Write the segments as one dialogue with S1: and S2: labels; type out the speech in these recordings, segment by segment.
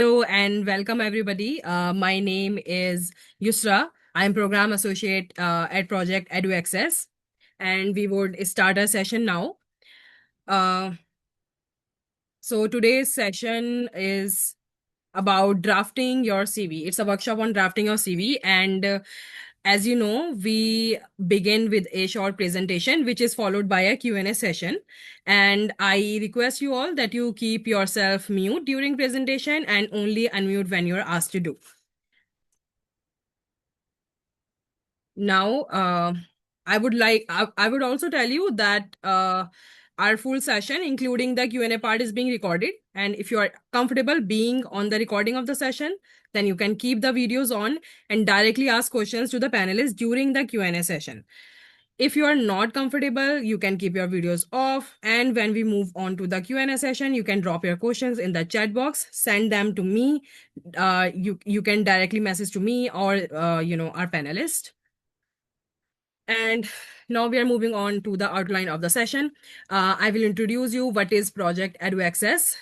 S1: Hello and welcome everybody. My name is Yusra. I'm Program Associate at Project EduAccess, and we would start our session now. Uh, so today's session is about drafting your CV. It's a workshop on drafting your CV, and as you know, we begin with a short presentation, which is followed by a Q&A session. And I request you all that you keep yourself mute during presentation and only unmute when you're asked to do. Now, I would also tell you that our full session, including the Q&A part, is being recorded. And if you are comfortable being on the recording of the session, then you can keep the videos on and directly ask questions to the panelists during the Q&A session. If you are not comfortable, you can keep your videos off. And when we move on to the Q&A session, you can drop your questions in the chat box, send them to me. You can directly message to me or, our panelist. And now we are moving on to the outline of the session. I will introduce you what is Project EduAccess.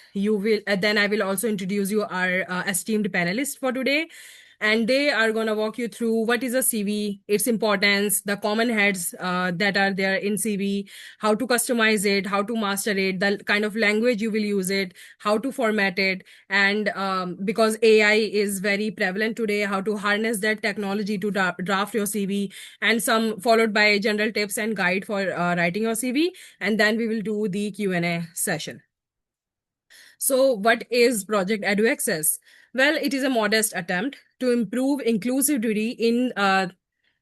S1: Then I will also introduce you our esteemed panelists for today. And they are going to walk you through what is a CV, its importance, the common heads that are there in CV, how to customize it, how to master it, the kind of language you will use it, how to format it, and because AI is very prevalent today, how to harness that technology to draft your CV, and some followed by general tips and guide for writing your CV. And then we will do the Q&A session. So what is Project EduAccess? Well, it is a modest attempt to improve inclusivity in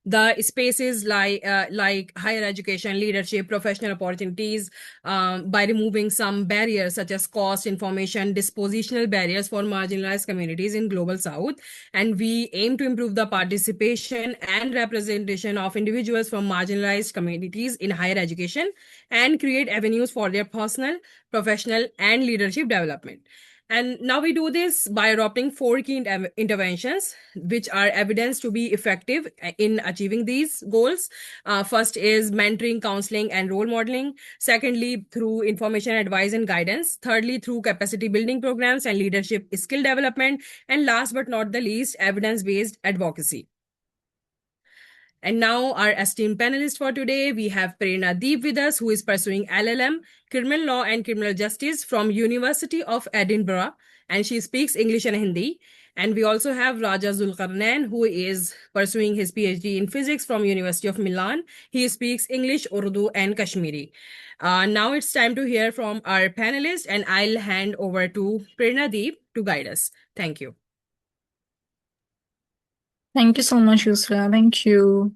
S1: the spaces like higher education, leadership, professional opportunities, by removing some barriers such as cost, information, dispositional barriers for marginalized communities in Global South. And we aim to improve the participation and representation of individuals from marginalized communities in higher education and create avenues for their personal, professional, and leadership development. And now we do this by adopting four key interventions, which are evidence to be effective in achieving these goals. First is mentoring, counseling, and role modeling. Secondly, through information, advice, and guidance. Thirdly, through capacity building programs and leadership skill development. And last but not the least, evidence-based advocacy. And now our esteemed panelists for today, we have Prerna with us, who is pursuing LLM, Criminal Law and Criminal Justice from University of Edinburgh, and she speaks English and Hindi. And we also have Raja Zulkarnain, who is pursuing his PhD in Physics from University of Milan. He speaks English, Urdu, and Kashmiri. Now it's time to hear from our panelists, and I'll hand over to Prerna to guide us. Thank you.
S2: Thank you so much, Yusra. Thank you.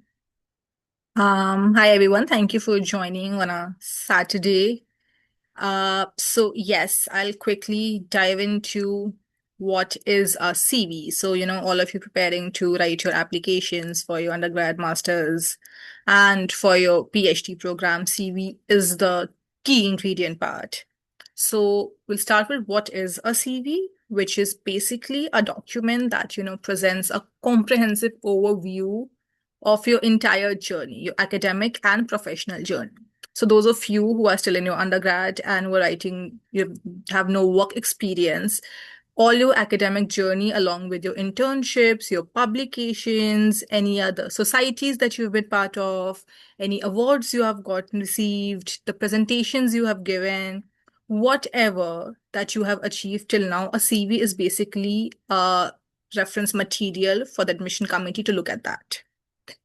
S2: Hi everyone. Thank you for joining on a Saturday. So yes, I'll quickly dive into what is a CV. So, all of you preparing to write your applications for your undergrad, masters, and for your PhD program, CV is the key ingredient part. So we'll start with what is a CV, which is basically a document that, presents a comprehensive overview of your entire journey, your academic and professional journey. So those of you who are still in your undergrad and were writing, you have no work experience, all your academic journey along with your internships, your publications, any other societies that you've been part of, any awards you have gotten received, the presentations you have given, whatever that you have achieved till now, a CV is basically a reference material for the admission committee to look at that.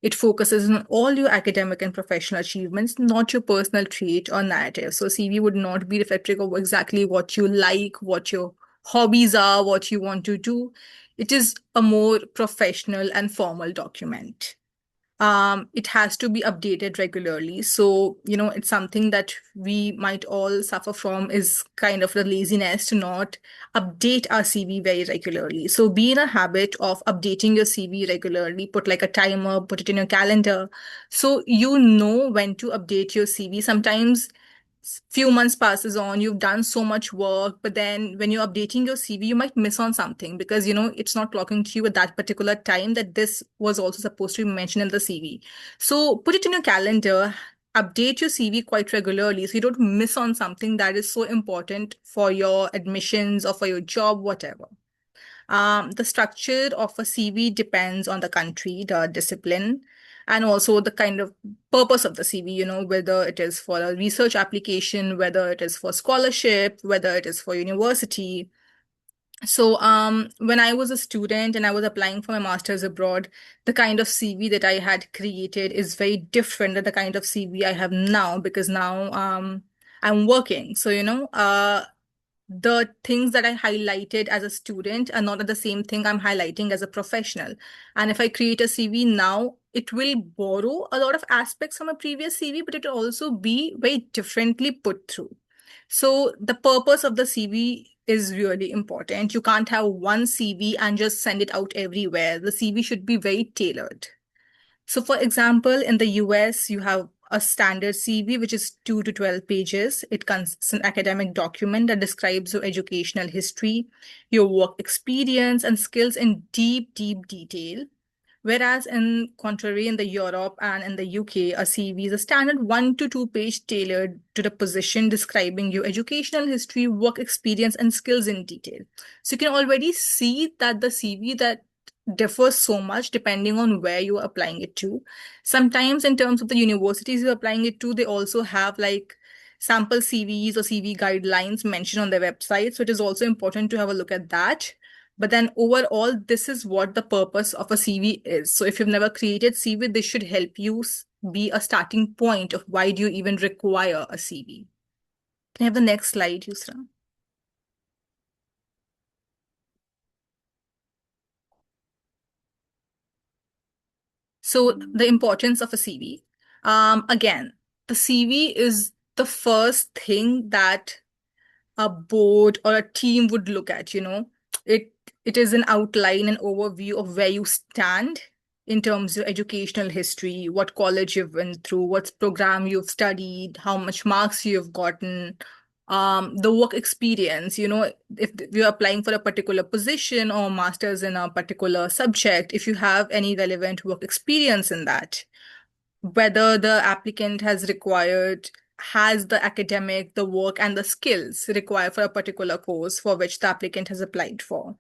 S2: It focuses on all your academic and professional achievements, not your personal trait or narrative. So CV would not be reflective of exactly what you like, what your hobbies are, what you want to do. It is a more professional and formal document. It has to be updated regularly. So, it's something that we might all suffer from is kind of the laziness to not update our CV very regularly. So be in a habit of updating your CV regularly, put like a timer, put it in your calendar. So you know when to update your CV. Sometimes few months passes on, you've done so much work, but then when you're updating your CV, you might miss on something because, it's not clocking to you at that particular time that this was also supposed to be mentioned in the CV. So put it in your calendar, update your CV quite regularly so you don't miss on something that is so important for your admissions or for your job, whatever. The structure of a CV depends on the country, the discipline, and also the kind of purpose of the CV, whether it is for a research application, whether it is for scholarship, whether it is for university. So, when I was a student and I was applying for my master's abroad, the kind of CV that I had created is very different than the kind of CV I have now because now, I'm working. So, the things that I highlighted as a student are not the same thing I'm highlighting as a professional. And if I create a CV now, it will borrow a lot of aspects from a previous CV, but it will also be very differently put through. So the purpose of the CV is really important. You can't have one CV and just send it out everywhere. The CV should be very tailored. So, for example, in the US, you have a standard CV, which is 2 to 12 pages. It's an academic document that describes your educational history, your work experience, and skills in deep, deep detail. Whereas in contrary, in the Europe and in the UK, a CV is a standard 1 to 2 page tailored to the position describing your educational history, work experience, and skills in detail. So you can already see that the CV that differs so much depending on where you are applying it to. Sometimes in terms of the universities you're applying it to, they also have like sample CVs or CV guidelines mentioned on their website. So it is also important to have a look at that. But then overall, this is what the purpose of a CV is. So if you've never created CV, this should help you be a starting point of why do you even require a CV. Can I have the next slide, Yusra? So the importance of a CV. Again, the CV is the first thing that a board or a team would look at. It it is an outline and overview of where you stand in terms of educational history, what college you've been through, what program you've studied, how much marks you've gotten, the work experience. If you're applying for a particular position or master's in a particular subject, if you have any relevant work experience in that, whether the applicant has the academic, the work, and the skills required for a particular course for which the applicant has applied for.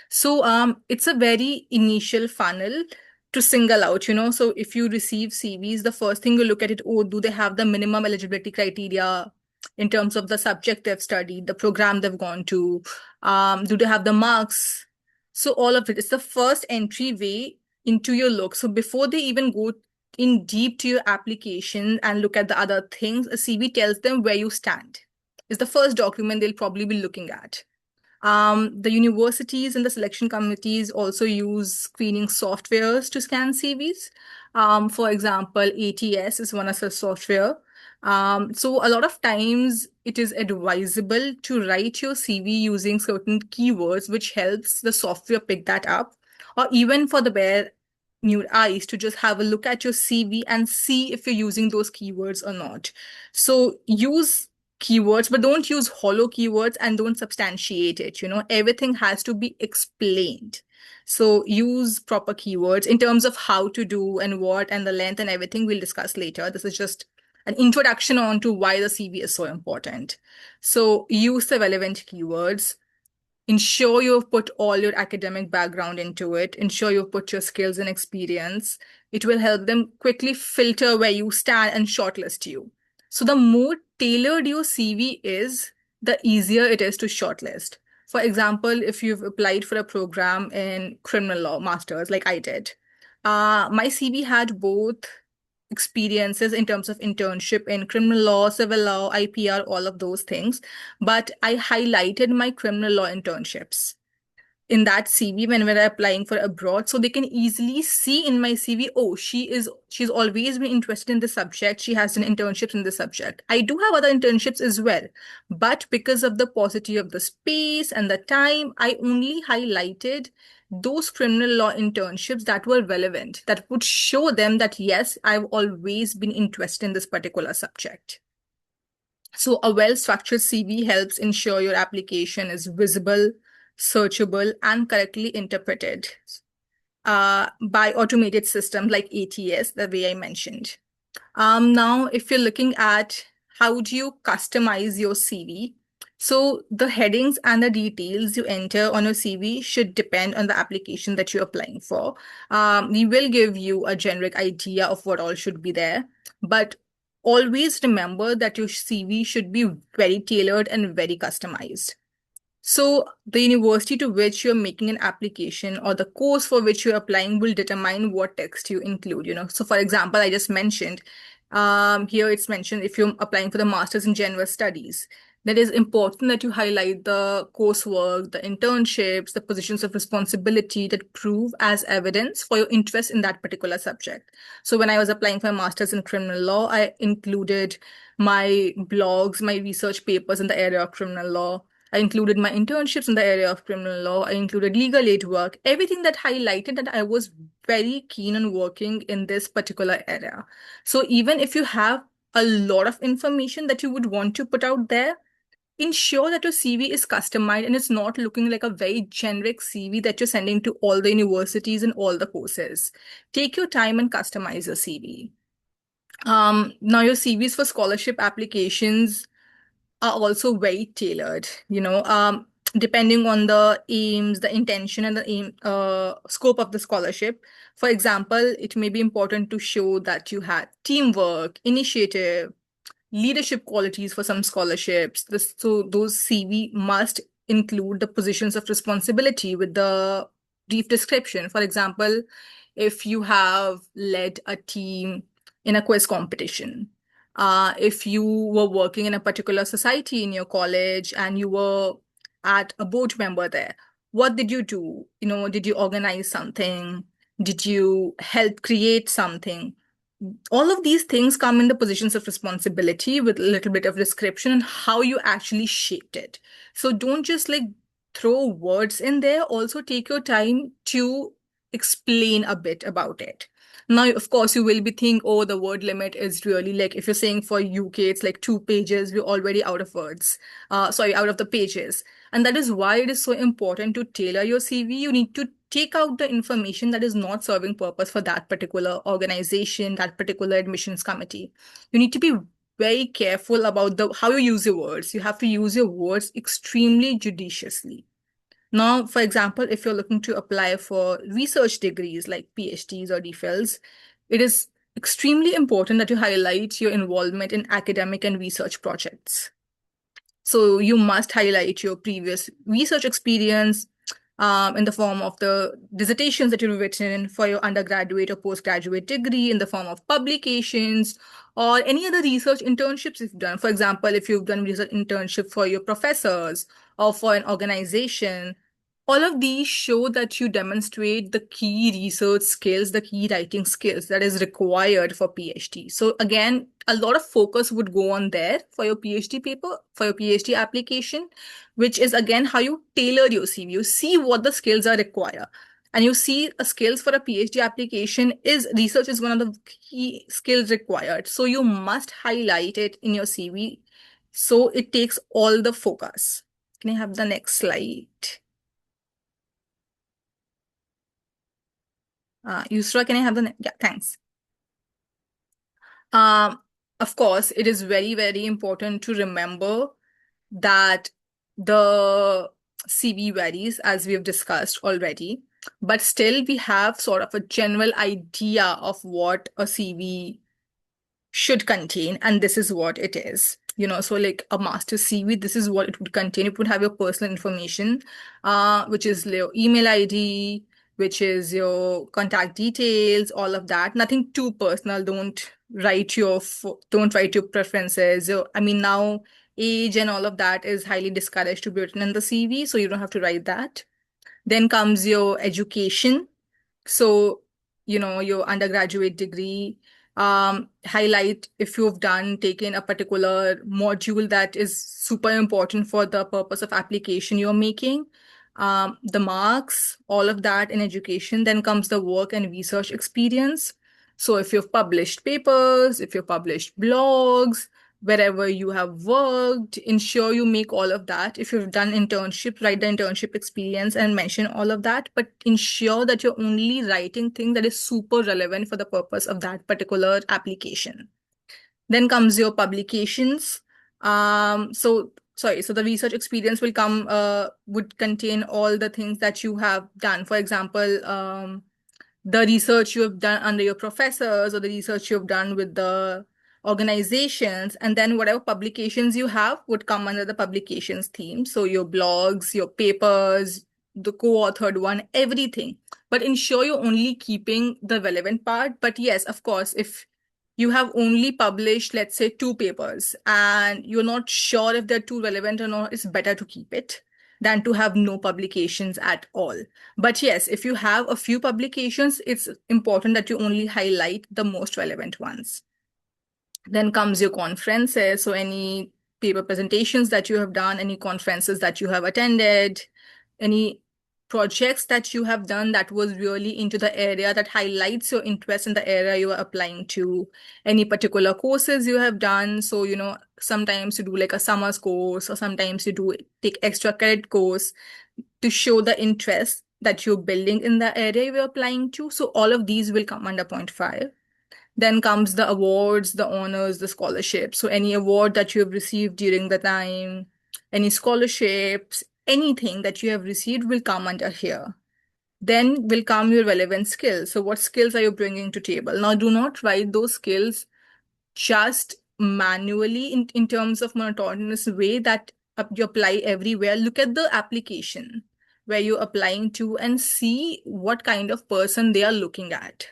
S2: So it's a very initial funnel to single out. So if you receive CVs, the first thing you look at it, oh, do they have the minimum eligibility criteria in terms of the subject they've studied, the program they've gone to, do they have the marks? So all of it is the first entryway into your look. So before they even go in deep to your application and look at the other things, a CV tells them where you stand. It's the first document they'll probably be looking at. The universities and the selection committees also use screening softwares to scan CVs. For example, ATS is one of the software. So a lot of times it is advisable to write your CV using certain keywords, which helps the software pick that up, or even for the bare new eyes to just have a look at your CV and see if you're using those keywords or not. So use keywords, but don't use hollow keywords and don't substantiate it. Everything has to be explained. So use proper keywords in terms of how to do and what and the length and everything we'll discuss later. This is just an introduction on to why the CV is so important. So use the relevant keywords. Ensure you've put all your academic background into it. Ensure you've put your skills and experience. It will help them quickly filter where you stand and shortlist you. So the more tailored your CV is, the easier it is to shortlist. For example, if you've applied for a program in criminal law masters like I did, my CV had both experiences in terms of internship in criminal law, civil law, IPR, all of those things. But I highlighted my criminal law internships in that CV when we're applying for abroad, so they can easily see in my CV, oh, she's always been interested in the subject. She has done internships in the subject. I do have other internships as well, but because of the paucity of the space and the time, I only highlighted those criminal law internships that were relevant, that would show them that yes, I've always been interested in this particular subject. So a well-structured CV helps ensure your application is visible, searchable, and correctly interpreted by automated systems like ATS, the way I mentioned. Now, if you're looking at how do you customize your CV, So the headings and the details you enter on your CV should depend on the application that you're applying for. We will give you a generic idea of what all should be there, but always remember that your CV should be very tailored and very customized. So the university to which you're making an application or the course for which you're applying will determine what text you include, So for example, I just mentioned, here it's mentioned if you're applying for the Masters in General Studies, that is important that you highlight the coursework, the internships, the positions of responsibility that prove as evidence for your interest in that particular subject. So when I was applying for a Masters in Criminal Law, I included my blogs, my research papers in the area of criminal law. I included my internships in the area of criminal law. I included legal aid work, everything that highlighted that I was very keen on working in this particular area. So even if you have a lot of information that you would want to put out there, ensure that your CV is customized and it's not looking like a very generic CV that you're sending to all the universities and all the courses. Take your time and customize your CV. Now your CVs for scholarship applications are also very tailored, depending on the aims, the intention, and the scope of the scholarship. For example, it may be important to show that you had teamwork, initiative, leadership qualities for some scholarships. So those CV must include the positions of responsibility with the brief description. For example, if you have led a team in a quiz competition, if you were working in a particular society in your college and you were at a board member there, what did you do? Did you organize something? Did you help create something? All of these things come in the positions of responsibility with a little bit of description and how you actually shaped it. So don't just like throw words in there. Also take your time to explain a bit about it. Now, of course, you will be thinking, oh, the word limit is really like, if you're saying for UK, it's like 2 pages, we're already out of words. Out of the pages. And that is why it is so important to tailor your CV. You need to take out the information that is not serving purpose for that particular organization, that particular admissions committee. You need to be very careful about how you use your words. You have to use your words extremely judiciously. Now, for example, if you're looking to apply for research degrees like PhDs or DPhils, it is extremely important that you highlight your involvement in academic and research projects. So you must highlight your previous research experience in the form of the dissertations that you've written for your undergraduate or postgraduate degree, in the form of publications or any other research internships you've done. For example, if you've done research internship for your professors or for an organization, all of these show that you demonstrate the key research skills, the key writing skills that is required for PhD. So again, a lot of focus would go on there for your PhD paper, for your PhD application, which is again how you tailor your CV. You see what the skills are required. And you see skills for a PhD application is research is one of the key skills required. So you must highlight it in your CV so it takes all the focus. Can I have the next slide? Yusra, can I have the yeah, thanks. Um, of course, it is very, very important to remember that the CV varies, as we have discussed already, but still we have sort of a general idea of what a CV should contain, and this is what it is. So like a master CV, this is what it would contain. It would have your personal information, which is your email ID, which is your contact details, all of that. Nothing too personal. Don't write your preferences. I mean, now age and all of that is highly discouraged to be written in the CV, so you don't have to write that. Then comes your education. So, your undergraduate degree, highlight if you've taken a particular module that is super important for the purpose of application you're making, the marks, all of that in education. Then comes the work and research experience. So if you've published papers, if you've published blogs, wherever you have worked, ensure you make all of that. If you've done internship, write the internship experience and mention all of that, but ensure that you're only writing things that is super relevant for the purpose of that particular application. Then comes your publications. So So the research experience will come, would contain all the things that you have done. For example, the research you have done under your professors, or the research you've done with the organizations, and then whatever publications you have would come under the publications theme. So your blogs, your papers, the co-authored one, everything. But ensure you're only keeping the relevant part. But yes, of course, if you have only published, let's say, 2 papers and you're not sure if they're too relevant or not, it's better to keep it than to have no publications at all. But yes, if you have a few publications, it's important that you only highlight the most relevant ones. Then comes your conferences. So any paper presentations that you have done, any conferences that you have attended, any projects that you have done that was really into the area that highlights your interest in the area you are applying to, any particular courses you have done. So, sometimes you do like a summer's course, or sometimes you do take extra credit course to show the interest that you're building in the area you're applying to. So all of these will come under point 5. Then comes the awards, the honors, the scholarships. So any award that you have received during the time, any scholarships, anything that you have received will come under here. Then will come your relevant skills. So what skills are you bringing to table? Now, do not write those skills just manually in terms of monotonous way that you apply everywhere. Look at the application where you're applying to and see what kind of person they are looking at.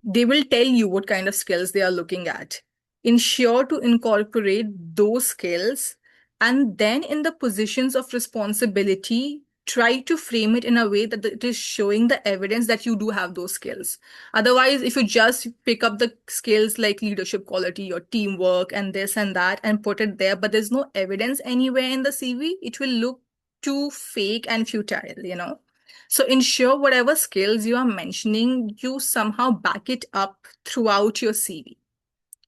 S2: They will tell you what kind of skills they are looking at. Ensure to incorporate those skills, and then in the positions of responsibility, try to frame it in a way that it is showing the evidence that you do have those skills. Otherwise, if you just pick up the skills like leadership quality or teamwork and this and that and put it there, but there's no evidence anywhere in the CV, it will look too fake and futile. So ensure whatever skills you are mentioning, you somehow back it up throughout your CV.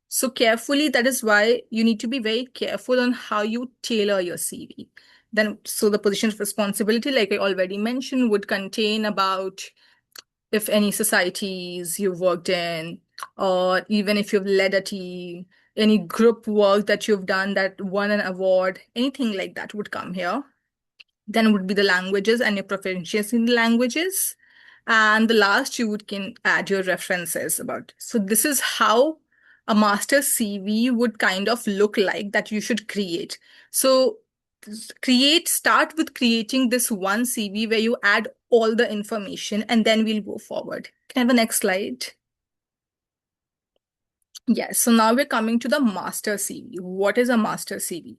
S2: So carefully, that is why you need to be very careful on how you tailor your CV. Then, so the position of responsibility, like I already mentioned, would contain about if any societies you've worked in, or even if you've led a team, any group work that you've done that won an award, anything like that would come here. Then would be the languages and your proficiency in the languages. And the last, you can add your references about. So this is how a master's CV would kind of look like that you should create. So start with creating this one CV where you add all the information, and then we'll go forward. Can I have the next slide? Yes, so now we're coming to the master CV. What is a master CV?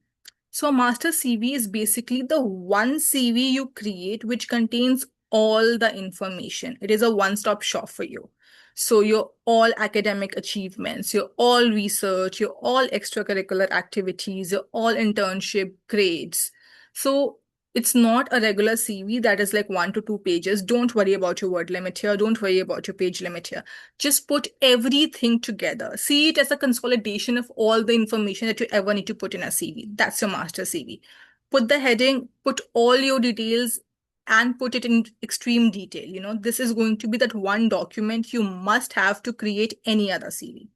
S2: So a master CV is basically the one CV you create which contains all the information. It is a one-stop shop for you. So your all academic achievements, your all research, your all extracurricular activities, your all internship grades. So it's not a regular CV that is like 1 to 2 pages. Don't worry about your word limit here. Don't worry about your page limit here. Just put everything together. See it as a consolidation of all the information that you ever need to put in a CV. That's your master CV. Put the heading, put all your details, and put it in extreme detail. This is going to be that one document you must have to create any other CV,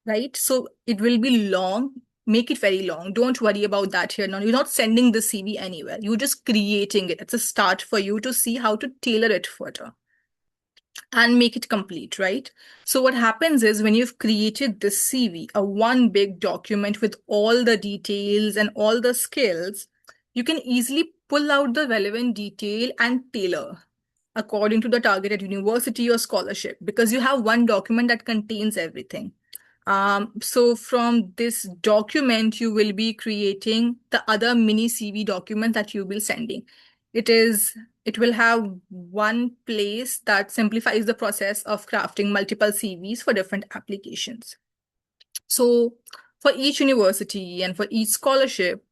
S2: right? So it will be long. Make it very long. Don't worry about that here. No, you're not sending the CV anywhere. You're just creating it. It's a start for you to see how to tailor it further and make it complete, right? So what happens is when you've created this CV, a one big document with all the details and all the skills, you can easily pull out the relevant detail and tailor according to the targeted university or scholarship, because you have one document that contains everything. So from this document, you will be creating the other mini CV document that you will be sending. It will have one place that simplifies the process of crafting multiple CVs for different applications. So for each university and for each scholarship,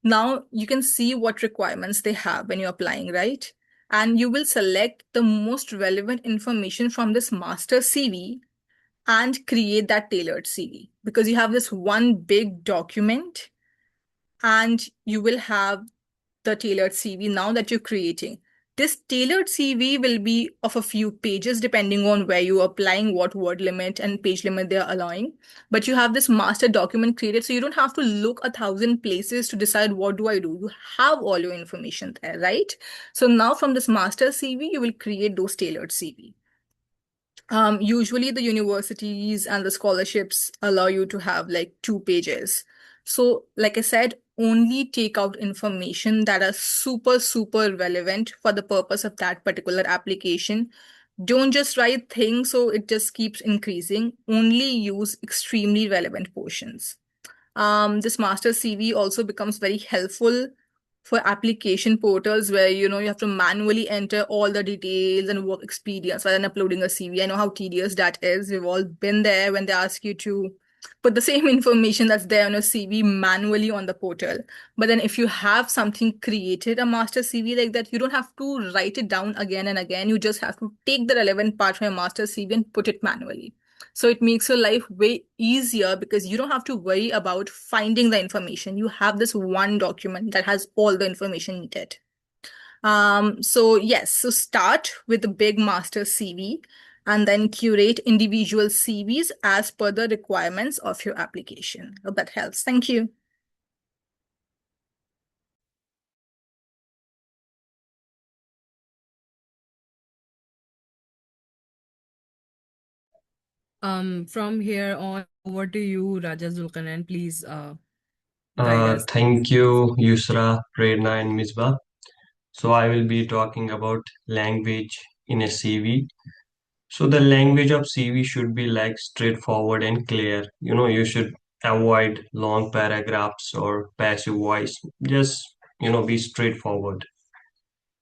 S2: now you can see what requirements they have when you're applying, right? And you will select the most relevant information from this master CV and create that tailored CV, because you have this one big document and you will have the tailored CV now that you're creating. This tailored CV will be of a few pages depending on where you're applying, what word limit and page limit they're allowing. But you have this master document created, so you don't have to look 1,000 places to decide what do I do. You have all your information there, right? So now from this master CV, you will create those tailored CV. Usually the universities and the scholarships allow you to have like 2 pages. So, like I said, only take out information that are super, super relevant for the purpose of that particular application. Don't just write things so it just keeps increasing. Only use extremely relevant portions. This master CV also becomes very helpful for application portals where you have to manually enter all the details and work experience rather than uploading a CV. I know how tedious that is. We've all been there when they ask you to put the same information that's there on your CV manually on the portal. But then if you have something created, a master CV like that, you don't have to write it down again and again. You just have to take the relevant part from your master CV and put it manually. So it makes your life way easier because you don't have to worry about finding the information. You have this one document that has all the information needed. So yes, so start with the big master CV and then curate individual CVs as per the requirements of your application. Hope that helps. Thank you.
S1: From here on, over to you, Raja Zulkarnain. Please guide us.
S3: Thank you, Yusra, Prerna, and Misbah. So I will be talking about language in a CV. So the language of CV should be like straightforward and clear. You should avoid long paragraphs or passive voice. Just, be straightforward.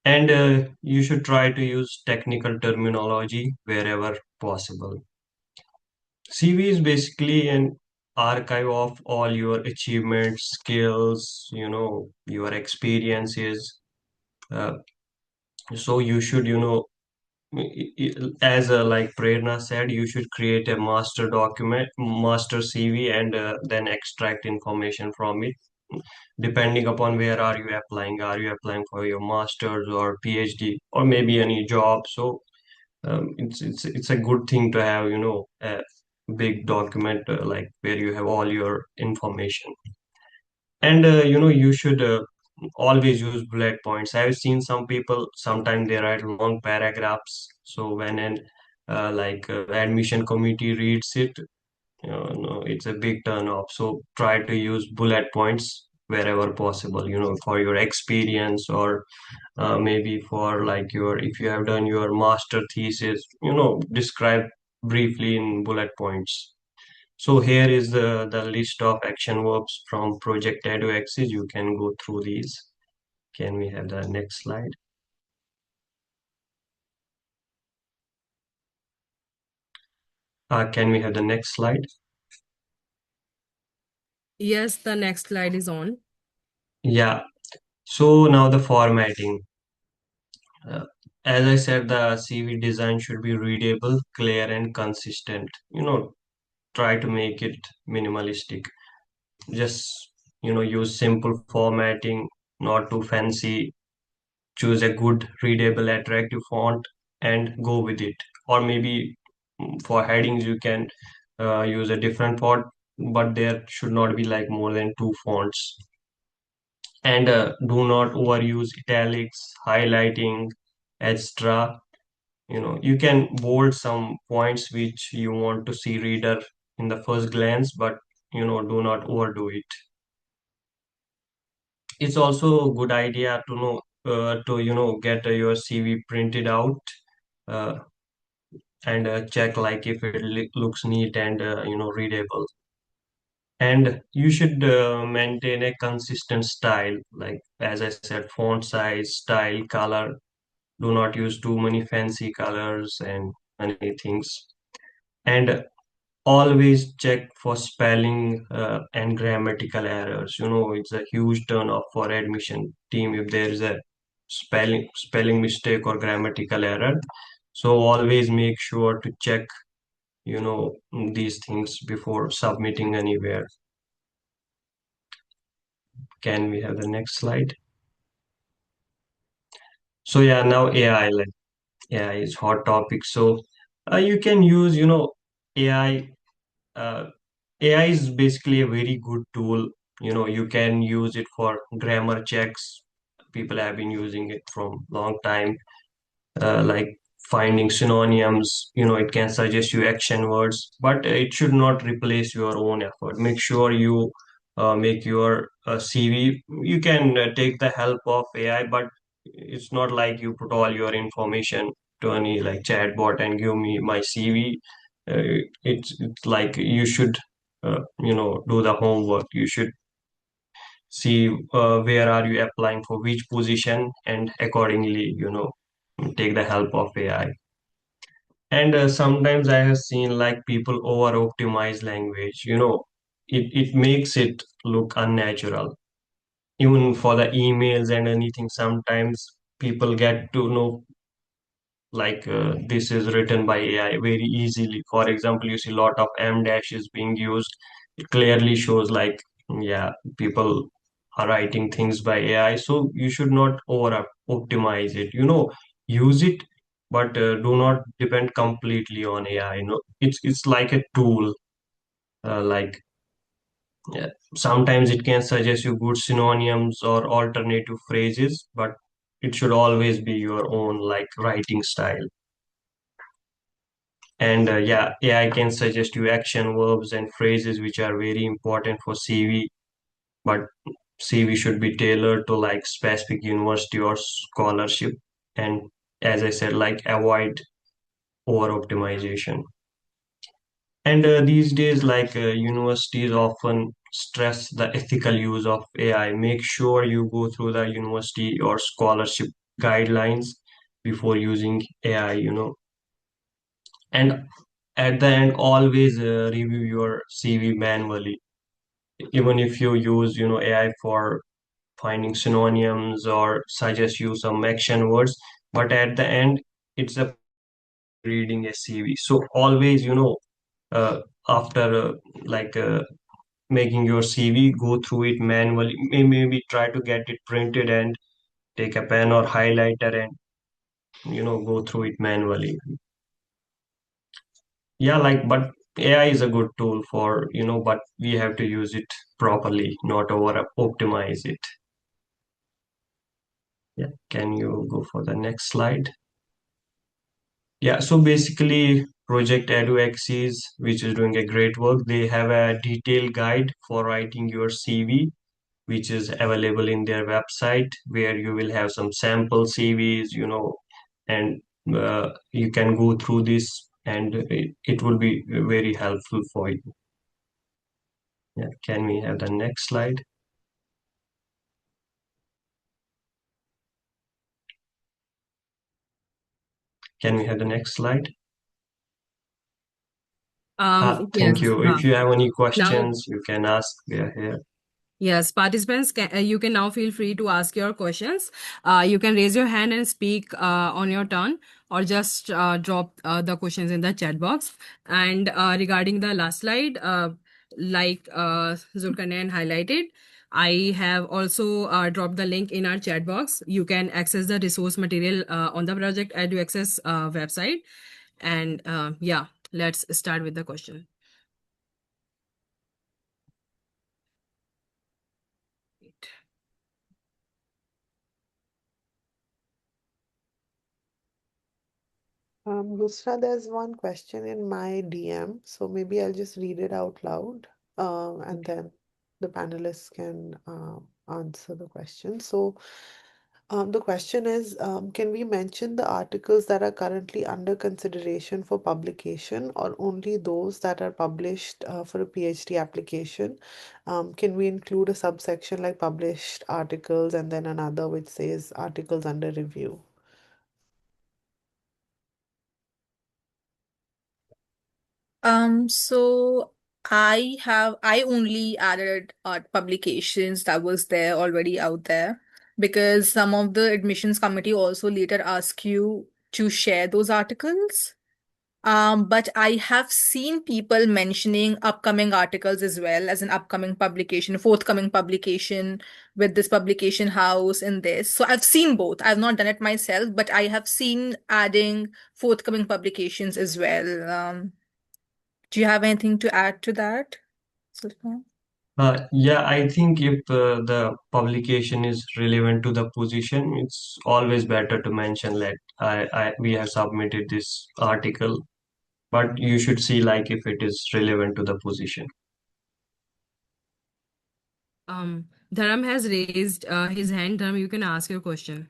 S3: And you should try to use technical terminology wherever possible. CV is basically an archive of all your achievements, skills, your experiences. Uh, so you should, as like Prerna said, you should create a master document, master CV, and then extract information from it. Depending upon where are you applying, are you applying for your master's or PhD or maybe any job? So it's a good thing to have, a big document like where you have all your information. And you should always use bullet points. I've seen some people sometimes they write long paragraphs. So when an admission committee reads it, no, it's a big turn off. So try to use bullet points wherever possible, for your experience or maybe for like your if you have done your master thesis, describe briefly in bullet points. So here is the list of action verbs from project EduAccess. You can go through these. Can we have the next slide? Can we have the next slide?
S1: Yes, the next slide is on.
S3: Yeah. So now the formatting. Uh, as I said, the CV design should be readable, clear, and consistent. Try to make it minimalistic. Just, use simple formatting, not too fancy. Choose a good, readable, attractive font and go with it. Or maybe for headings, you can use a different font, but there should not be like more than two fonts. And do not overuse italics, highlighting, etc. You can bold some points which you want to see reader in the first glance, but do not overdo it. It's also a good idea to know to get your CV printed out uh, and check like if it looks neat and readable. And you should maintain a consistent style, like as I said, font size, style, color. Do not use too many fancy colors and many things. And always check for spelling and grammatical errors. It's a huge turn off for admission team if there is a spelling mistake or grammatical error. So always make sure to check, these things before submitting anywhere. Can we have the next slide? So yeah, now AI, like AI is hot topic. So you can use, AI. Uh, AI is basically a very good tool. You can use it for grammar checks. People have been using it from long time, like finding synonyms. It can suggest you action words, but it should not replace your own effort. Make sure you make your CV. You can take the help of AI, but it's not like you put all your information to any like chatbot and give me my CV. It's like you should, do the homework. You should see where are you applying for which position, and accordingly, take the help of AI. And sometimes I have seen like people over optimize language. It makes it look unnatural. Even for the emails and anything, sometimes people get to know like this is written by AI very easily. For example, you see a lot of M dashes being used. It clearly shows like, yeah, people are writing things by AI. So you should not over optimize it. Use it, but do not depend completely on AI. It's like a tool. Like yeah, sometimes it can suggest you good synonyms or alternative phrases, but it should always be your own like writing style. And yeah, AI can suggest you action verbs and phrases which are very important for CV, but CV should be tailored to like specific university or scholarship. And as I said, like avoid over optimization. And these days, like universities often stress the ethical use of AI. Make sure you go through the university or scholarship guidelines before using AI. And at the end, always review your CV manually. Even if you use, AI for finding synonyms or suggest you some action words, but at the end, it's a reading a CV. So always, after like making your CV, go through it manually. Maybe try to get it printed and take a pen or highlighter and go through it manually. Yeah, like, but AI is a good tool for, but we have to use it properly, not over optimize it. Yeah, can you go for the next slide? Yeah, so basically, Project EduAccess, which is doing a great work, they have a detailed guide for writing your CV, which is available in their website, where you will have some sample CVs, and you can go through this, and it will be very helpful for you. Yeah, can we have the next slide? Can we have the next slide? Thank
S1: Yes.
S3: you. If you have any
S1: Now,
S3: questions, you can ask. We are here.
S1: yes, participants, you can now feel free to ask your questions. You can raise your hand and speak on your turn, or just drop the questions in the chat box. And regarding the last slide, like Zulkarnain highlighted, I have also dropped the link in our chat box. You can access the resource material on the Project EduAccess website. And yeah, let's start with the question.
S4: Yusra, there's one question in my DM, so maybe I'll just read it out loud, and then the panelists can answer the question. So, the question is, can we mention the articles that are currently under consideration for publication, or only those that are published for a PhD application? Can we include a subsection like published articles and then another which says articles under review?
S2: So I only added publications that was there already out there, because some of the admissions committee also later ask you to share those articles. But I have seen people mentioning upcoming articles as well as an upcoming publication, forthcoming publication with this publication house and this. So I've seen both. I've not done it myself, but I have seen adding forthcoming publications as well. Do you have anything to add to that, Sultan?
S3: Yeah, I think if the publication is relevant to the position, it's always better to mention that we have submitted this article, but you should see like if it is relevant to the position.
S1: Dharam has raised his hand. Dharam, you can ask your question.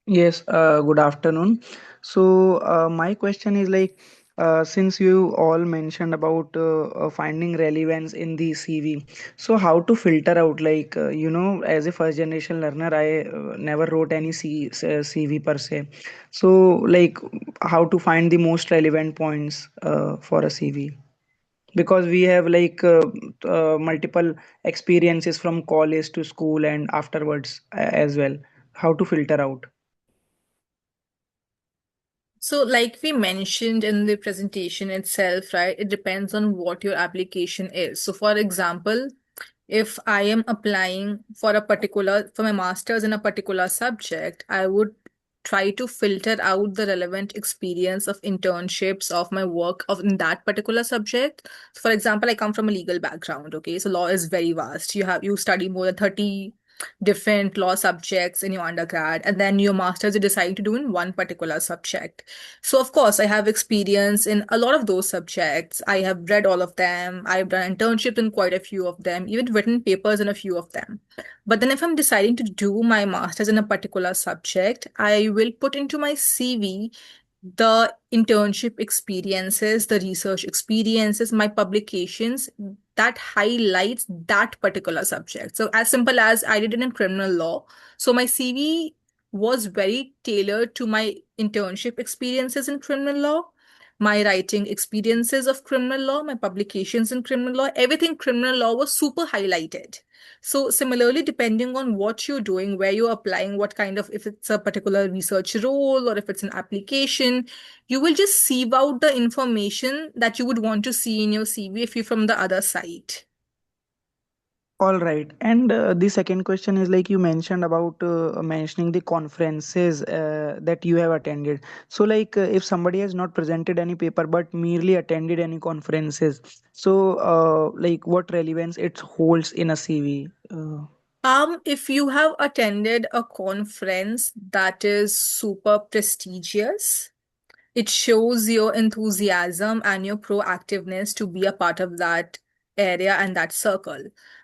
S5: Yes, good afternoon. So, my question is like, since you all mentioned about finding relevance in the CV, so how to filter out, like, as a first generation learner, I never wrote any CV per se. So, like, how to find the most relevant points for a CV? Because we have like multiple experiences from college to school and afterwards as well. How to filter out?
S2: So, like we mentioned in the presentation itself, right, it depends on what your application is. So, for example, if I am applying for for my master's in a particular subject, I would try to filter out the relevant experience of internships of my work of in that particular subject. So for example, I come from a legal background, okay? So law is very vast. You study more than 30 different law subjects in your undergrad, and then your master's you decide to do in one particular subject. So of course, I have experience in a lot of those subjects. I have read all of them. I've done internships in quite a few of them, even written papers in a few of them. But then if I'm deciding to do my master's in a particular subject, I will put into my CV the internship experiences, the research experiences, my publications that highlights that particular subject. So as simple as I did it in criminal law. So my CV was very tailored to my internship experiences in criminal law, my writing experiences of criminal law, my publications in criminal law, everything criminal law was super highlighted. So similarly, depending on what you're doing, where you're applying, what kind of, if it's a particular research role or if it's an application, you will just sieve out the information that you would want to see in your CV if you're from the other side.
S5: All right. And the second question is like you mentioned about mentioning the conferences that you have attended. So, like, if somebody has not presented any paper but merely attended any conferences, so like, what relevance it holds in a CV?
S2: If you have attended a conference that is super prestigious, it shows your enthusiasm and your proactiveness to be a part of that area and that circle.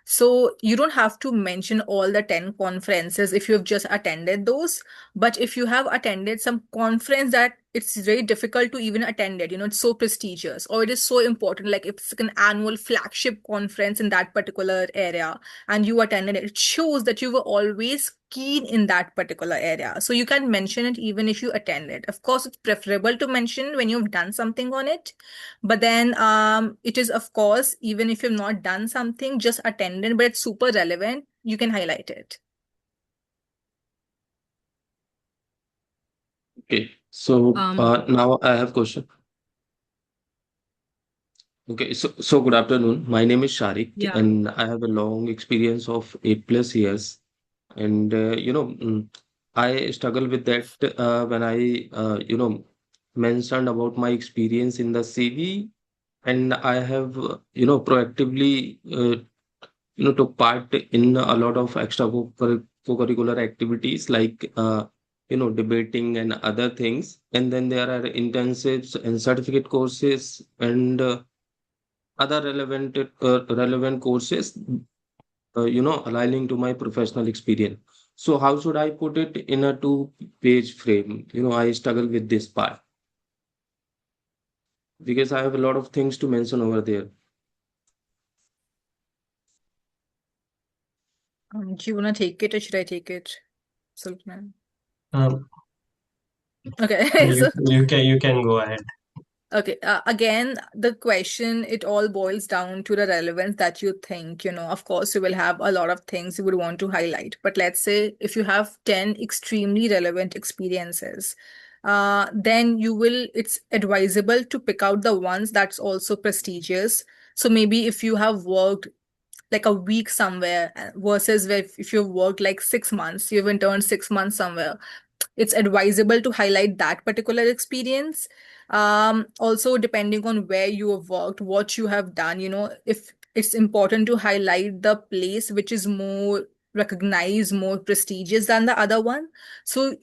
S2: So you don't have to mention all the 10 conferences if you've just attended those. But if you have attended some conference that it's very difficult to even attend it, it's so prestigious or it is so important, like if it's like an annual flagship conference in that particular area and you attended it, it shows that you were always keen in that particular area. So you can mention it even if you attend it. Of course, it's preferable to mention when you've done something on it. But then it is, of course, even if you've not done something, just attended, but it's super relevant, you can highlight it.
S6: Okay, so
S1: Um,
S6: now I have question. Okay, so good afternoon. My name is Sharik,
S1: yeah.
S6: and I have a long experience of 8+ years. And I struggle with that when I mentioned about my experience in the CV, and I have proactively took part in a lot of extra co-curricular activities like debating and other things. And then there are internships and certificate courses and other relevant courses, aligning to my professional experience. So how should I put it in a two-page frame? I struggle with this part because I have a lot of things to mention over there.
S2: Do you want to take it or should I take it, Sultan?
S3: Um,
S2: Okay,
S3: you
S2: so
S3: you can go ahead.
S2: okay, again, the question, it all boils down to the relevance that you think, of course, you will have a lot of things you would want to highlight. But let's say if you have 10 extremely relevant experiences, then it's advisable to pick out the ones that's also prestigious. So maybe if you have worked like a week somewhere versus where if you've worked like 6 months, you've interned 6 months somewhere, it's advisable to highlight that particular experience. Also, depending on where you have worked, what you have done, if it's important to highlight the place which is more recognized, more prestigious than the other one. So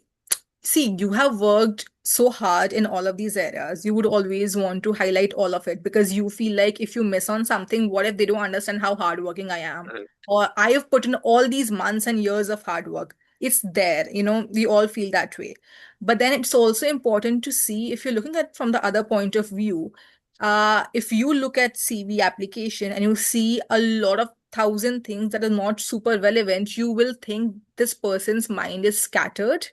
S2: see, you have worked so hard in all of these areas. You would always want to highlight all of it because you feel like if you miss on something, what if they don't understand how hardworking I am?
S6: Correct.
S2: Or I have put in all these months and years of hard work. It's there, we all feel that way. But then it's also important to see if you're looking at from the other point of view. If you look at CV application and you see a lot of thousand things that are not super relevant, you will think this person's mind is scattered.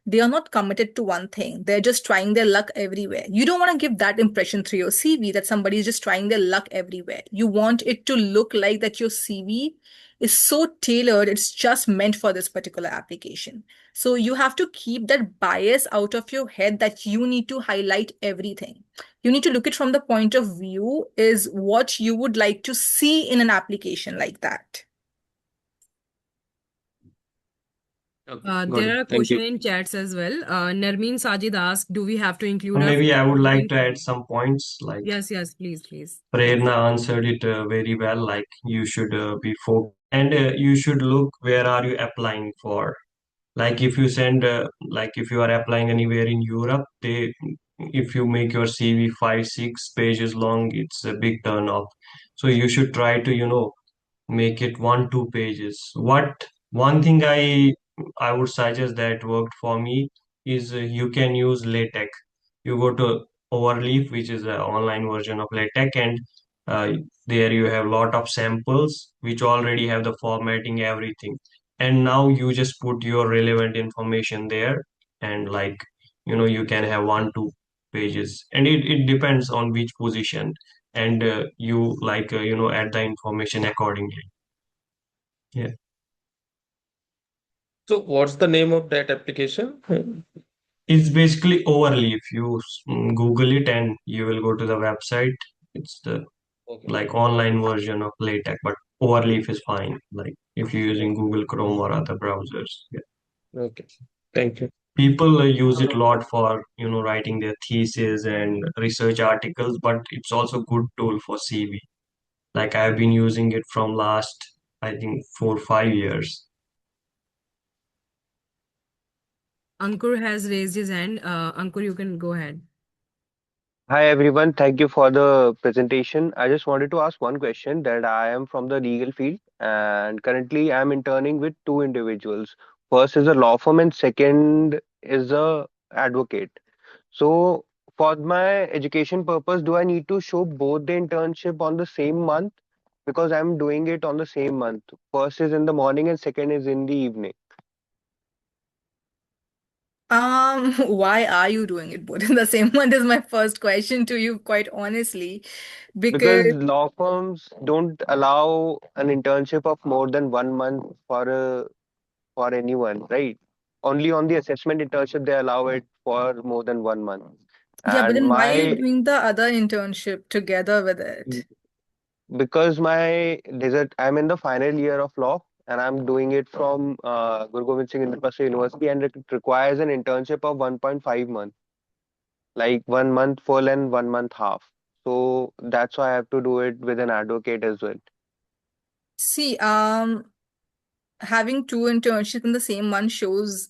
S2: They are not committed to one thing. They're just trying their luck everywhere. You don't want to give that impression through your CV that somebody is just trying their luck everywhere. You want it to look like that your CV is so tailored, it's just meant for this particular application. So you have to keep that bias out of your head that you need to highlight everything. You need to look at from the point of view is what you would like to see in an application like that.
S6: Okay, got
S1: There
S6: it.
S1: are
S6: Thank you.
S1: questions in chats as well. Nermeen Sajid asked, do we have to include our
S3: Maybe I would like
S1: recording?
S3: to add some points. Like
S1: Yes, please.
S3: Prerna answered it very well. Like you should be focused and you should look where are you applying for. Like if you send, like if you are applying anywhere in Europe, if you make your CV 5, 6 pages long, it's a big turn off. So you should try to, make it 1, 2 pages. What one thing I would suggest that worked for me is you can use LaTeX. You go to Overleaf, which is an online version of LaTeX, and uh, there you have a lot of samples which already have the formatting, everything. And now you just put your relevant information there, and like you can have 1, 2 pages, and it depends on which position, and you like add the information accordingly. Yeah.
S6: So, what's the name of that application?
S3: It's basically Overly. If you Google it and you will go to the website, it's the
S6: Okay.
S3: like online version of LaTeX, but Overleaf is fine. Like if you're using Google Chrome or other browsers. Yeah.
S6: Okay. Thank you.
S3: People use it a lot for writing their thesis and research articles, but it's also good tool for CV. Like I've been using it from last I think 4, 5 years.
S1: Ankur has raised his hand. Ankur, you can go ahead.
S7: Hi everyone, thank you for the presentation. I just wanted to ask one question that I am from the legal field and currently I'm interning with two individuals. First is a law firm and second is a advocate. So for my education purpose, do I need to show both the internship on the same month? Because I'm doing it on the same month. First is in the morning and second is in the evening.
S2: Why are you doing it both in the same month is my first question to you, quite honestly, because
S7: Because law firms don't allow an internship of more than 1 month for anyone, right? Only on the assessment internship they allow it for more than 1 month.
S2: yeah, but
S7: And
S2: then why are you
S7: my
S2: doing the other internship together with it?
S7: because my desert, I'm in the final year of law and I'm doing it from Guru Gobind Singh Indraprastha University and it requires an internship of 1.5 months, like 1 month full and 1 month half. So that's why I have to do it with an advocate as well.
S2: See, having two internships in the same month shows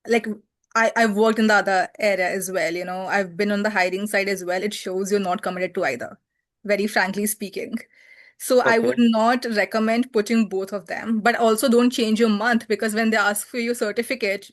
S2: like I've worked in the other area as well, I've been on the hiring side as well. It shows you're not committed to either, very frankly speaking. So I would
S7: Okay.
S2: not recommend putting both of them, but also don't change your month because when they ask for your certificate,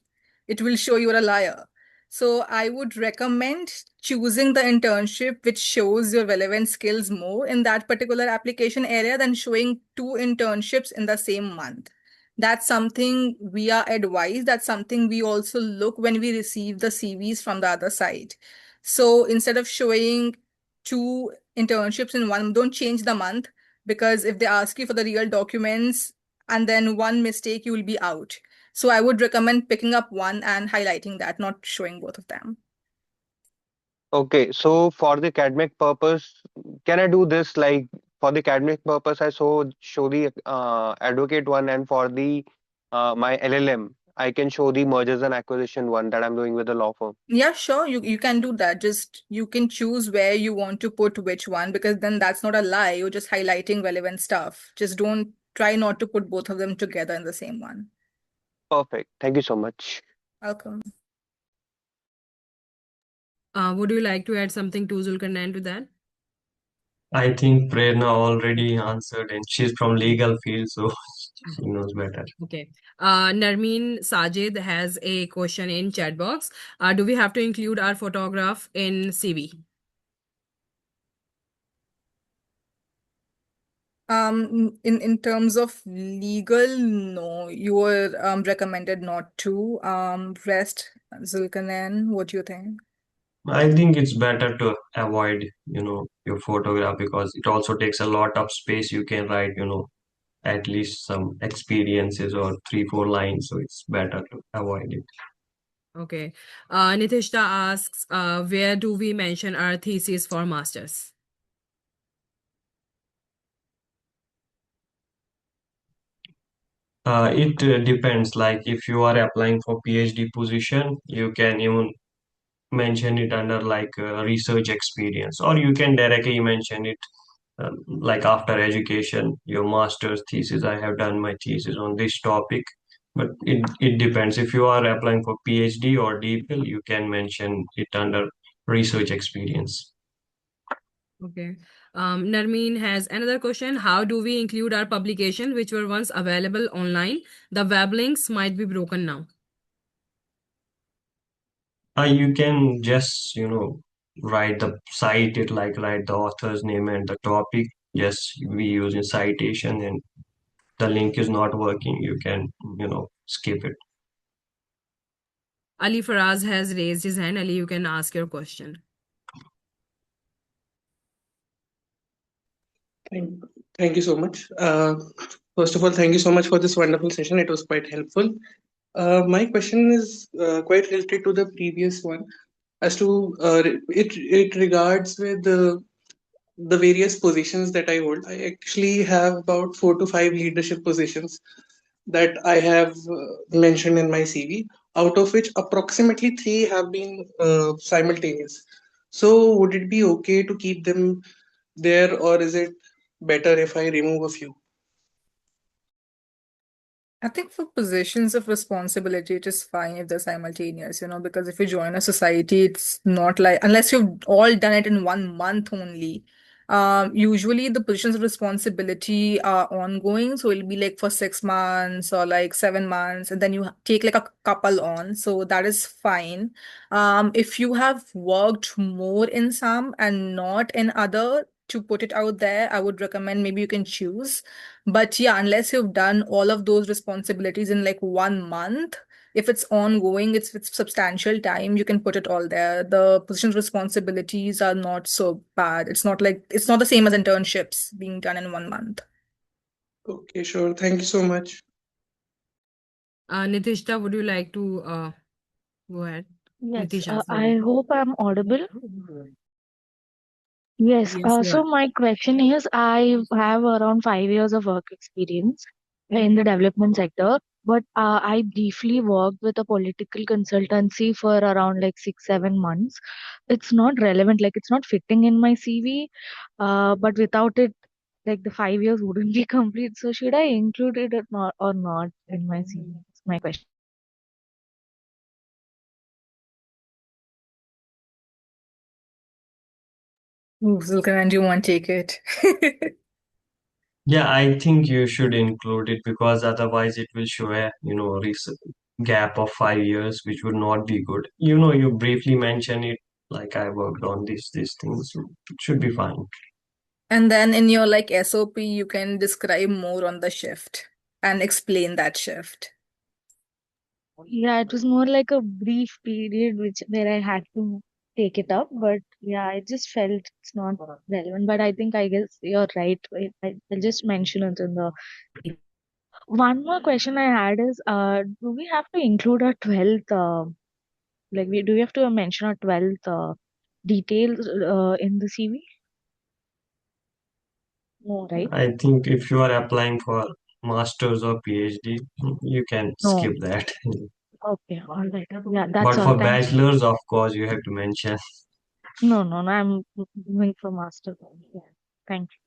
S2: it will show you're a liar. So I would recommend choosing the internship which shows your relevant skills more in that particular application area than showing two internships in the same month. That's something we are advised. That's something we also look when we receive the CVs from the other side. So instead of showing two internships in one, don't change the month because if they ask you for the real documents and then one mistake, you will be out. So I would recommend picking up one and highlighting that, not showing both of them.
S7: Okay, so for the academic purpose, can I do this like for the academic purpose, I show the advocate one, and for the my LLM, I can show the mergers and acquisition one that I'm doing with the law firm.
S2: Yeah, sure. You can do that. Just you can choose where you want to put which one, because then that's not a lie. You're just highlighting relevant stuff. Just don't try not to put both of them together in the same one.
S7: Perfect. Thank you so much.
S2: Welcome.
S1: Would you like to add something to Zulkarnain to that?
S3: I think Prerna already answered, and she's from legal field, so she knows better.
S1: Okay. Narmeen Sajid has a question in chat box. Do we have to include our photograph in CV?
S2: In terms of legal, no, you were recommended not to. Rest, Zulkarnain, what do you think?
S3: I think it's better to avoid, your photograph because it also takes a lot of space. You can write, at least some experiences or 3, 4 lines, so it's better to avoid it.
S1: Okay. Nitishta asks, where do we mention our thesis for masters?
S3: It depends. Like if you are applying for PhD position, you can even mention it under like research experience, or you can directly mention it like after education, your master's thesis. I have done my thesis on this topic, but it depends. If you are applying for PhD or DPhil, you can mention it under research experience.
S1: Okay. Narmeen has another question. How do we include our publication, which were once available online? The web links might be broken now.
S3: You can just, write the cite it, like write the author's name and the topic. Yes, we use in citation, and the link is not working, you can, skip it.
S1: Ali Faraz has raised his hand. Ali, you can ask your question.
S8: Thank, thank you so much. First of all, thank you so much for this wonderful session. It was quite helpful. My question is quite related to the previous one, as to it regards with the various positions that I hold. I actually have about 4 to 5 leadership positions that I have mentioned in my CV, out of which approximately 3 have been simultaneous. So, would it be okay to keep them there, or is it better if I remove a few?
S2: I think for positions of responsibility, it is fine if they're simultaneous, because if you join a society, it's not like, unless you've all done it in 1 month only. Usually the positions of responsibility are ongoing, so it'll be like for 6 months or like 7 months, and then you take like a couple on, so that is fine. If you have worked more in some and not in other, to put it out there, I would recommend maybe you can choose. But yeah, unless you've done all of those responsibilities in like 1 month, if it's ongoing, it's substantial time, you can put it all there. The position's responsibilities are not so bad. It's not the same as internships being done in 1 month.
S8: Okay, sure. Thank you so much.
S1: Nitishta, would you like to go ahead?
S9: Yes,
S1: Nitisha, sorry.
S9: I hope I'm audible. Yes,
S1: Yes, you are.
S9: so my question is I have around 5 years of work experience in the development sector, but I briefly worked with a political consultancy for around like 6, 7 months. It's not relevant, like it's not fitting in my CV, but without it, like the 5 years wouldn't be complete. So should I include it or not in my CV? That's my question.
S2: Ooh, Zulkarnain, do you want to take it?
S3: Yeah, I think you should include it because otherwise it will show a, gap of 5 years, which would not be good. You briefly mention it, like I worked on these things, so it should be fine.
S2: And then in your like SOP, you can describe more on the shift and explain that shift.
S9: Yeah, it was more like a brief period which where I had to take it up, but yeah, I just felt it's not relevant. But I think I guess you're right. I'll just mention it in the. One more question I had is, do we have to include our 12th, do we have to mention our 12th details in the CV? No, right?
S3: I think if you are applying for masters or PhD, you can
S9: No.
S3: skip that.
S9: Okay, all right. Yeah,
S3: But
S9: that's all.
S3: for
S9: Thank you.
S3: bachelors, of course, you have to mention.
S9: No, I'm going for master. Yeah, thank you.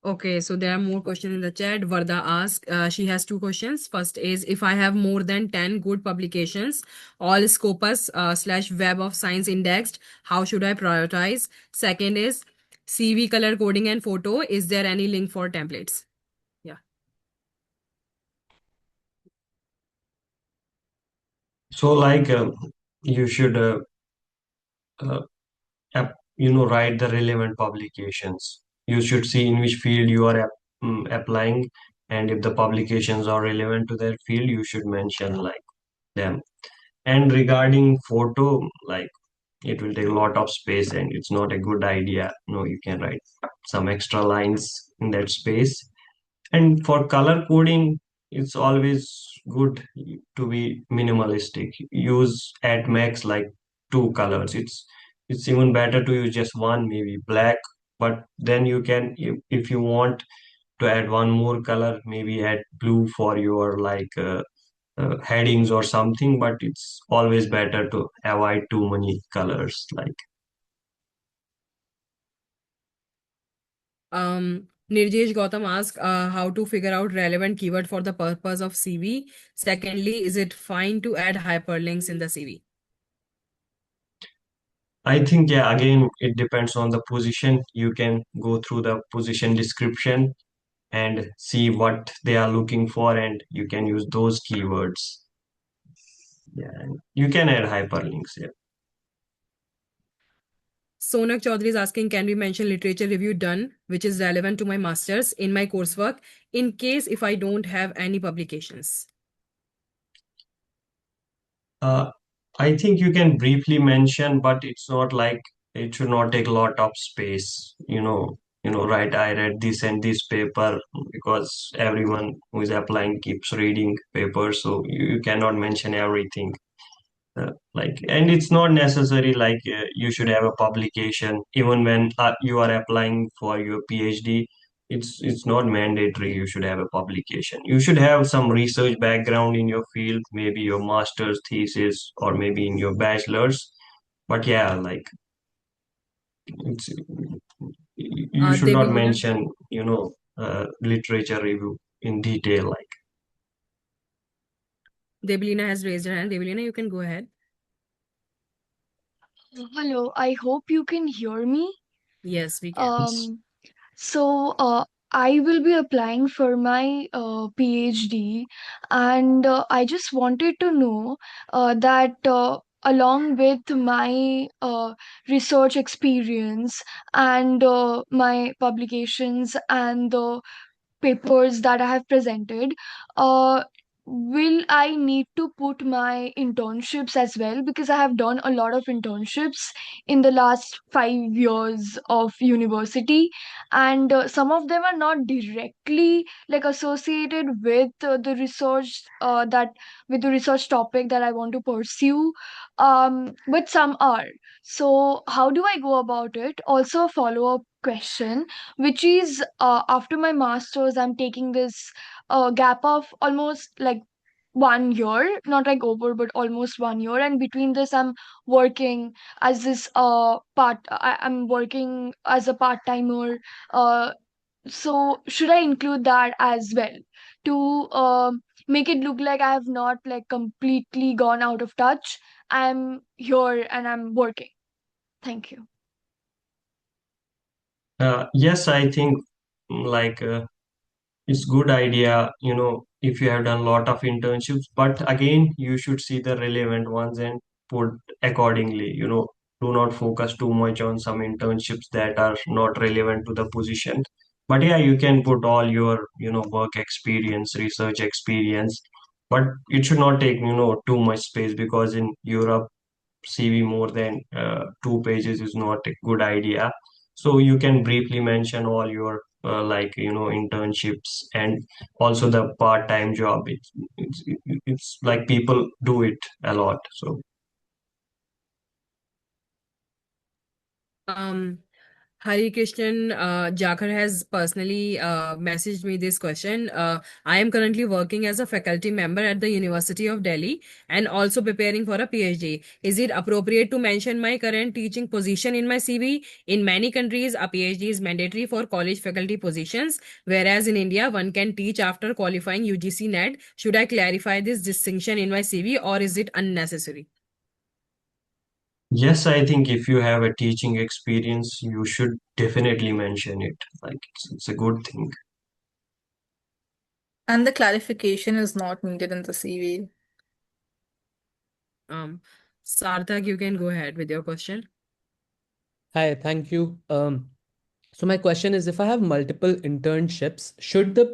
S1: Okay, so there are more questions in the chat. Varda asks, she has two questions. First is, if I have more than 10 good publications, all Scopus / Web of Science indexed, how should I prioritize? Second is, CV color coding and photo, is there any link for templates? Yeah.
S3: So, like, you should, uh, write the relevant publications. You should see in which field you are applying, and if the publications are relevant to that field, you should mention like them. And regarding photo, like it will take a lot of space and it's not a good idea. No, you can write some extra lines in that space. And for color coding, it's always good to be minimalistic. Use at max like two colors. It's even better to use just one, maybe black. But then you can, if you want to add one more color, maybe add blue for your headings or something. But it's always better to avoid too many colors. Like
S1: Nirjesh Gautam asks how to figure out relevant keyword for the purpose of CV. Secondly, is it fine to add hyperlinks in the CV?
S3: I think, yeah, again, it depends on the position. You can go through the position description and see what they are looking for, and you can use those keywords. Yeah, and you can add hyperlinks. Yeah.
S1: Sonak Chaudhary is asking, can we mention literature review done, which is relevant to my master's in my coursework, in case if I don't have any publications?
S3: Uh, I think you can briefly mention, but it's not like it should not take a lot of space. Right? I read this and this paper because everyone who is applying keeps reading papers, so you cannot mention everything. And it's not necessary like you should have a publication even when you are applying for your PhD. It's not mandatory you should have a publication. You should have some research background in your field, maybe your master's thesis or maybe in your bachelor's. But yeah, like it's you should not
S1: Debilina,
S3: mention literature review in detail. Like
S1: Debilina has raised her hand. Debilina, you can go ahead.
S10: Hello, I hope you can hear me.
S1: Yes, we can.
S10: Um, so I will be applying for my PhD, and I just wanted to know that along with my research experience and my publications and the papers that I have presented, uh, will I need to put my internships as well? Because I have done a lot of internships in the last 5 years of university, and some of them are not directly like associated with the research that with the research topic that I want to pursue, but some are. So, how do I go about it? Also, a follow up question, which is after my master's I'm taking this gap of almost like 1 year, not like over but almost 1 year, and between this I'm working as this I'm working as a part-timer. So should I include that as well to make it look like I have not like completely gone out of touch? I'm here and I'm working. Thank you.
S3: yes, I think like it's good idea, if you have done a lot of internships, but again, you should see the relevant ones and put accordingly. Do not focus too much on some internships that are not relevant to the position. But yeah, you can put all your, work experience, research experience, but it should not take, too much space, because in Europe, CV more than 2 pages is not a good idea. So you can briefly mention all your like internships and also the part-time job. It's like people do it a lot. So
S1: Um, Hari Krishnan Jakar has personally messaged me this question. I am currently working as a faculty member at the University of Delhi and also preparing for a PhD. Is it appropriate to mention my current teaching position in my CV? In many countries, a PhD is mandatory for college faculty positions, whereas in India, one can teach after qualifying UGC NET. Should I clarify this distinction in my CV or is it unnecessary?
S3: yes, I think if you have a teaching experience, you should definitely mention it. Like it's a good thing.
S2: And the clarification is not needed in the CV.
S1: Sarthak, you can go ahead with your question.
S11: Hi, thank you. So my question is, if I have multiple internships, should the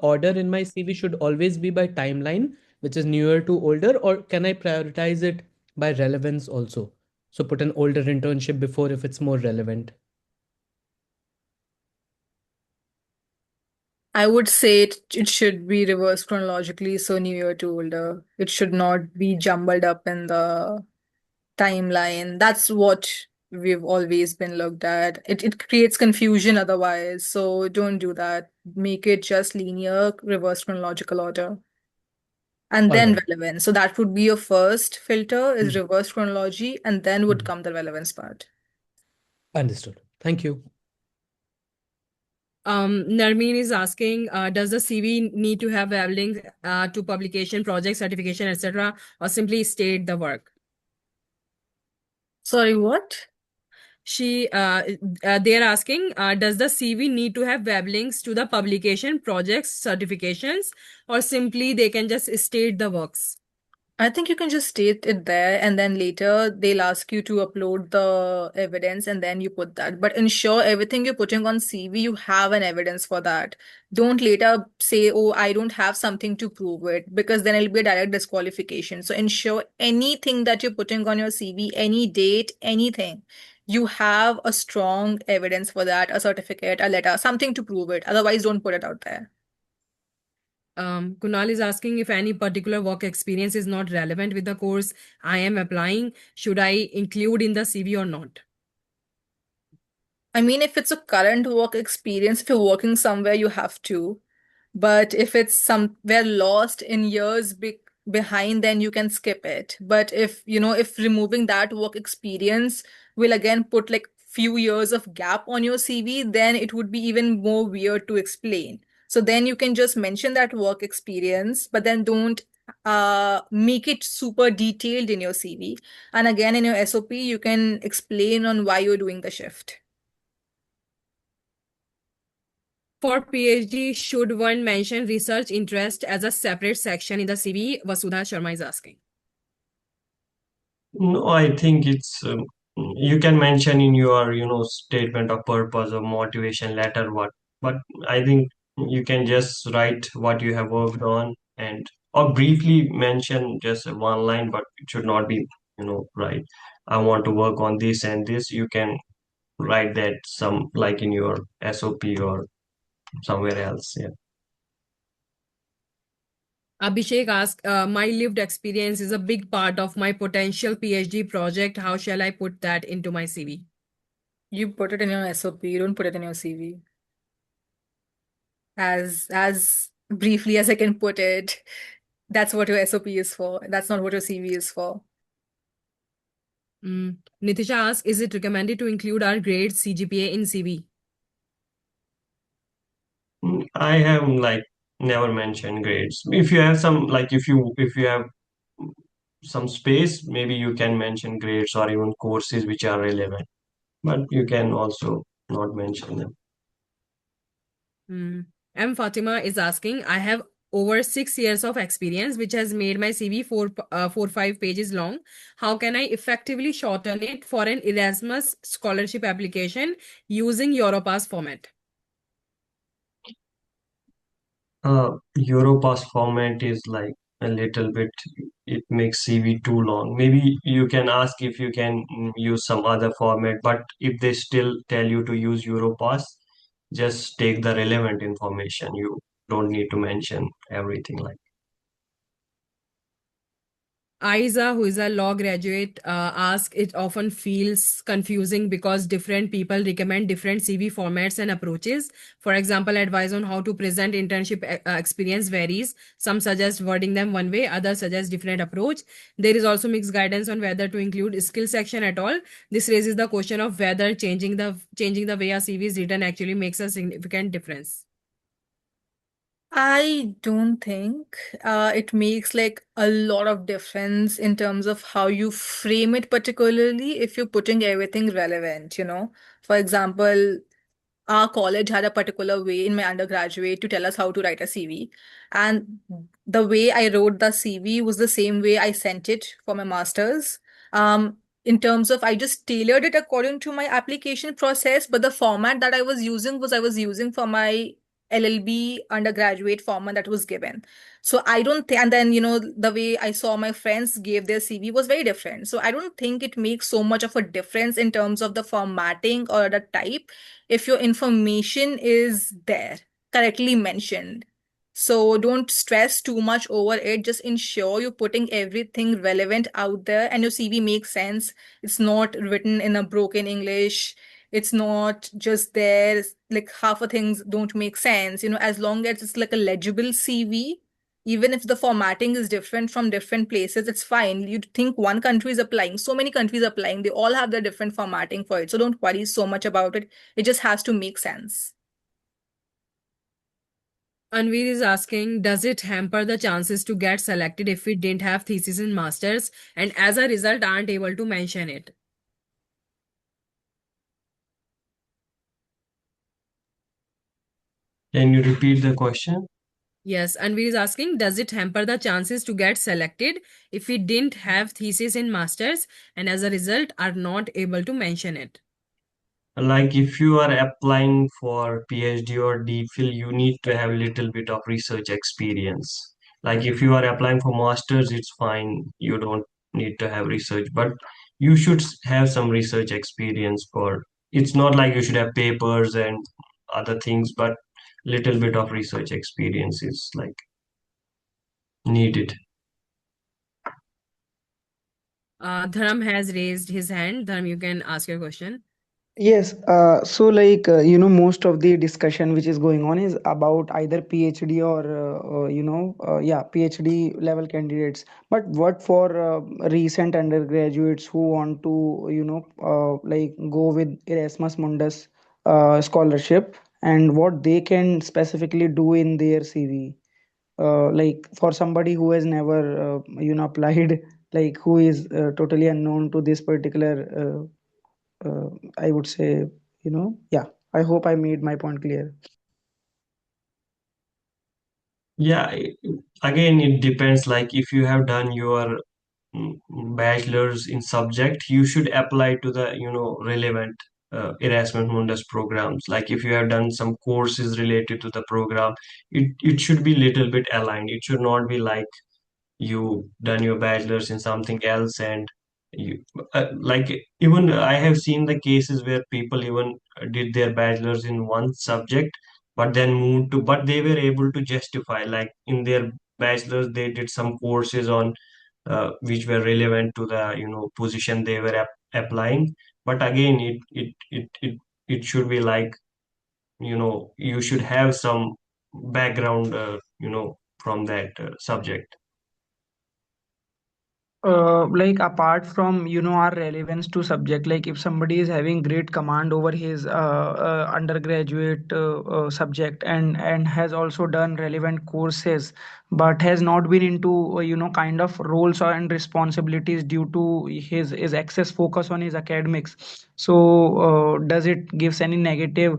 S11: order in my CV should always be by timeline, which is newer to older, or can I prioritize it by relevance also? So put an older internship before if it's more relevant.
S2: I would say it should be reversed chronologically, so newer to older. It should not be jumbled up in the timeline. That's what we've always been looked at. It creates confusion otherwise, so don't do that. Make it just linear, reverse chronological order, and
S11: All
S2: then
S11: right.
S2: relevance. So that would be your first filter is
S11: Mhm.
S2: reverse chronology, and then would
S11: Mhm.
S2: come the relevance part.
S11: Understood. Thank you.
S1: Narmeen is asking, does the CV need to have web links to publication, project, certification, etc., or simply state the work?
S2: Sorry, what?
S1: They're asking, does the CV need to have web links to the publication, projects, certifications, or simply they can just state the works?
S2: I think you can just state it there and then later they'll ask you to upload the evidence and then you put that. But ensure everything you're putting on CV, you have an evidence for that. Don't later say, oh, I don't have something to prove it, because then it'll be a direct disqualification. So ensure anything that you're putting on your CV, any date, anything, you have a strong evidence for that, a certificate, a letter, something to prove it. Otherwise, don't put it out there.
S1: Kunal is asking if any particular work experience is not relevant with the course I am applying. Should I include in the CV or not?
S2: I mean, if it's a current work experience, if you're working somewhere, you have to. But if it's somewhere lost in years behind, then you can skip it. But if removing that work experience will again put like few years of gap on your CV, then it would be even more weird to explain. So then you can just mention that work experience, but then don't make it super detailed in your CV. And again, in your SOP, you can explain on why you're doing the shift.
S1: For PhD, should one mention research interest as a separate section in the CV? Vasudha Sharma is asking.
S3: No, I think it's you can mention in your statement of purpose or motivation letter what, but I think you can just write what you have worked on and or briefly mention just one line, but it should not be right. I want to work on this and this. You can write that some like in your SOP or somewhere else. Yeah.
S1: Abhishek asks, my lived experience is a big part of my potential PhD project. How shall I put that into my CV?
S2: You put it in your SOP, you don't put it in your CV. As briefly as I can put it, that's what your SOP is for. That's not what your CV is for.
S1: Nitisha asks, is it recommended to include our grades CGPA in CV?
S3: I have like never mentioned grades. If you have some like if you have some space, maybe you can mention grades or even courses which are relevant, but you can also not mention them.
S1: M. Fatima is asking, I have over 6 years of experience, which has made my CV 5 pages long. How can I effectively shorten it for an Erasmus scholarship application using Europass format?
S3: Europass format is like a little bit, it makes CV too long. Maybe you can ask if you can use some other format, but if they still tell you to use Europass, Just take the relevant information. You don't need to mention everything like.
S1: Aiza, who is a law graduate, asks, it often feels confusing because different people recommend different CV formats and approaches. For example, advice on how to present internship experience varies. Some suggest wording them one way, others suggest different approach. There is also mixed guidance on whether to include skill section at all. This raises the question of whether changing the way a CV is written actually makes a significant difference.
S2: I don't think it makes like a lot of difference in terms of how you frame it, particularly if you're putting everything relevant, you know. For example, our college had a particular way in my undergraduate to tell us how to write a CV. And the way I wrote the CV was the same way I sent it for my master's. In terms of, I just tailored it according to my application process, but the format that I was using for my LLB undergraduate format that was given. So I don't think, and then, you know, the way I saw my friends gave their CV was very different. So I don't think it makes so much of a difference in terms of the formatting or the type if your information is there, correctly mentioned. So don't stress too much over it. Just ensure you're putting everything relevant out there and your CV makes sense. It's not written in a broken English. It's not just there, like half of things don't make sense. You know, as long as it's like a legible CV, even if the formatting is different from different places, it's fine. You'd think one country is applying, so many countries applying, they all have their different formatting for it. So don't worry so much about it. It just has to make sense.
S1: Anvir is asking, does it hamper the chances to get selected if we didn't have thesis in masters and as a result aren't able to mention it?
S3: Can you repeat the question?
S1: Yes, Anvir is asking, does it hamper the chances to get selected if we didn't have thesis in masters and as a result are not able to mention it?
S3: Like if you are applying for PhD or DPhil, you need to have a little bit of research experience. Like if you are applying for masters, it's fine. You don't need to have research, but you should have some research experience for. It's not like you should have papers and other things, but little bit of research experience is like needed.
S1: Dharam has raised his hand. Dharam, you can ask your question.
S5: Yes, so like most of the discussion which is going on is about either PhD or yeah, PhD level candidates. But what for recent undergraduates who want to like go with Erasmus Mundus scholarship, and what they can specifically do in their CV? Like for somebody who has never applied, like who is totally unknown to this particular I would say, yeah, I hope I made my point clear.
S3: Yeah, again, it depends. Like if you have done your bachelor's in subject, you should apply to the relevant Erasmus Mundus programs. Like if you have done some courses related to the program, it should be little bit aligned. It should not be like you done your bachelor's in something else and you like even I have seen the cases where people even did their bachelor's in one subject but then moved to, but they were able to justify like in their bachelor's they did some courses on which were relevant to the position they were applying. But again, it should be like you should have some background from that subject.
S5: Like apart from our relevance to subject, like if somebody is having great command over his undergraduate subject and has also done relevant courses but has not been into kind of roles or and responsibilities due to his excess focus on his academics, so does it gives any negative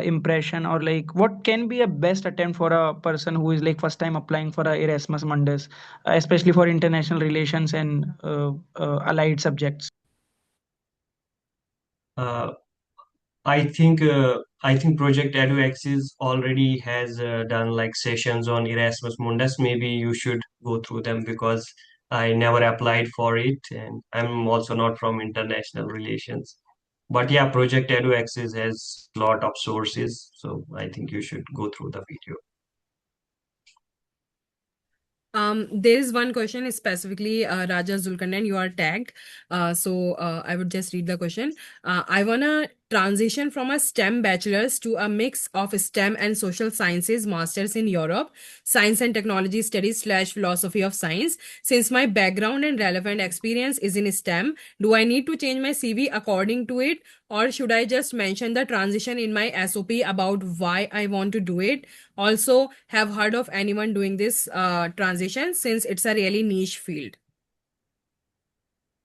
S5: impression, or like what can be a best attempt for a person who is like first time applying for a Erasmus Mundus, especially for international relations and allied subjects?
S3: Uh, I think Project EduAccess already has done like sessions on Erasmus Mundus. Maybe you should go through them because I never applied for it, and I'm also not from international relations. But yeah, Project EduAccess has a lot of sources, so I think you should go through the video.
S1: There is one question specifically, Raja Zulkarnain, you are tagged. I would just read the question. I wanna transition from a STEM bachelor's to a mix of STEM and social sciences master's in Europe, science and technology studies / philosophy of science. Since my background and relevant experience is in STEM, do I need to change my CV according to it, or should I just mention the transition in my SOP about why I want to do it? Also, have heard of anyone doing this transition since it's a really niche field.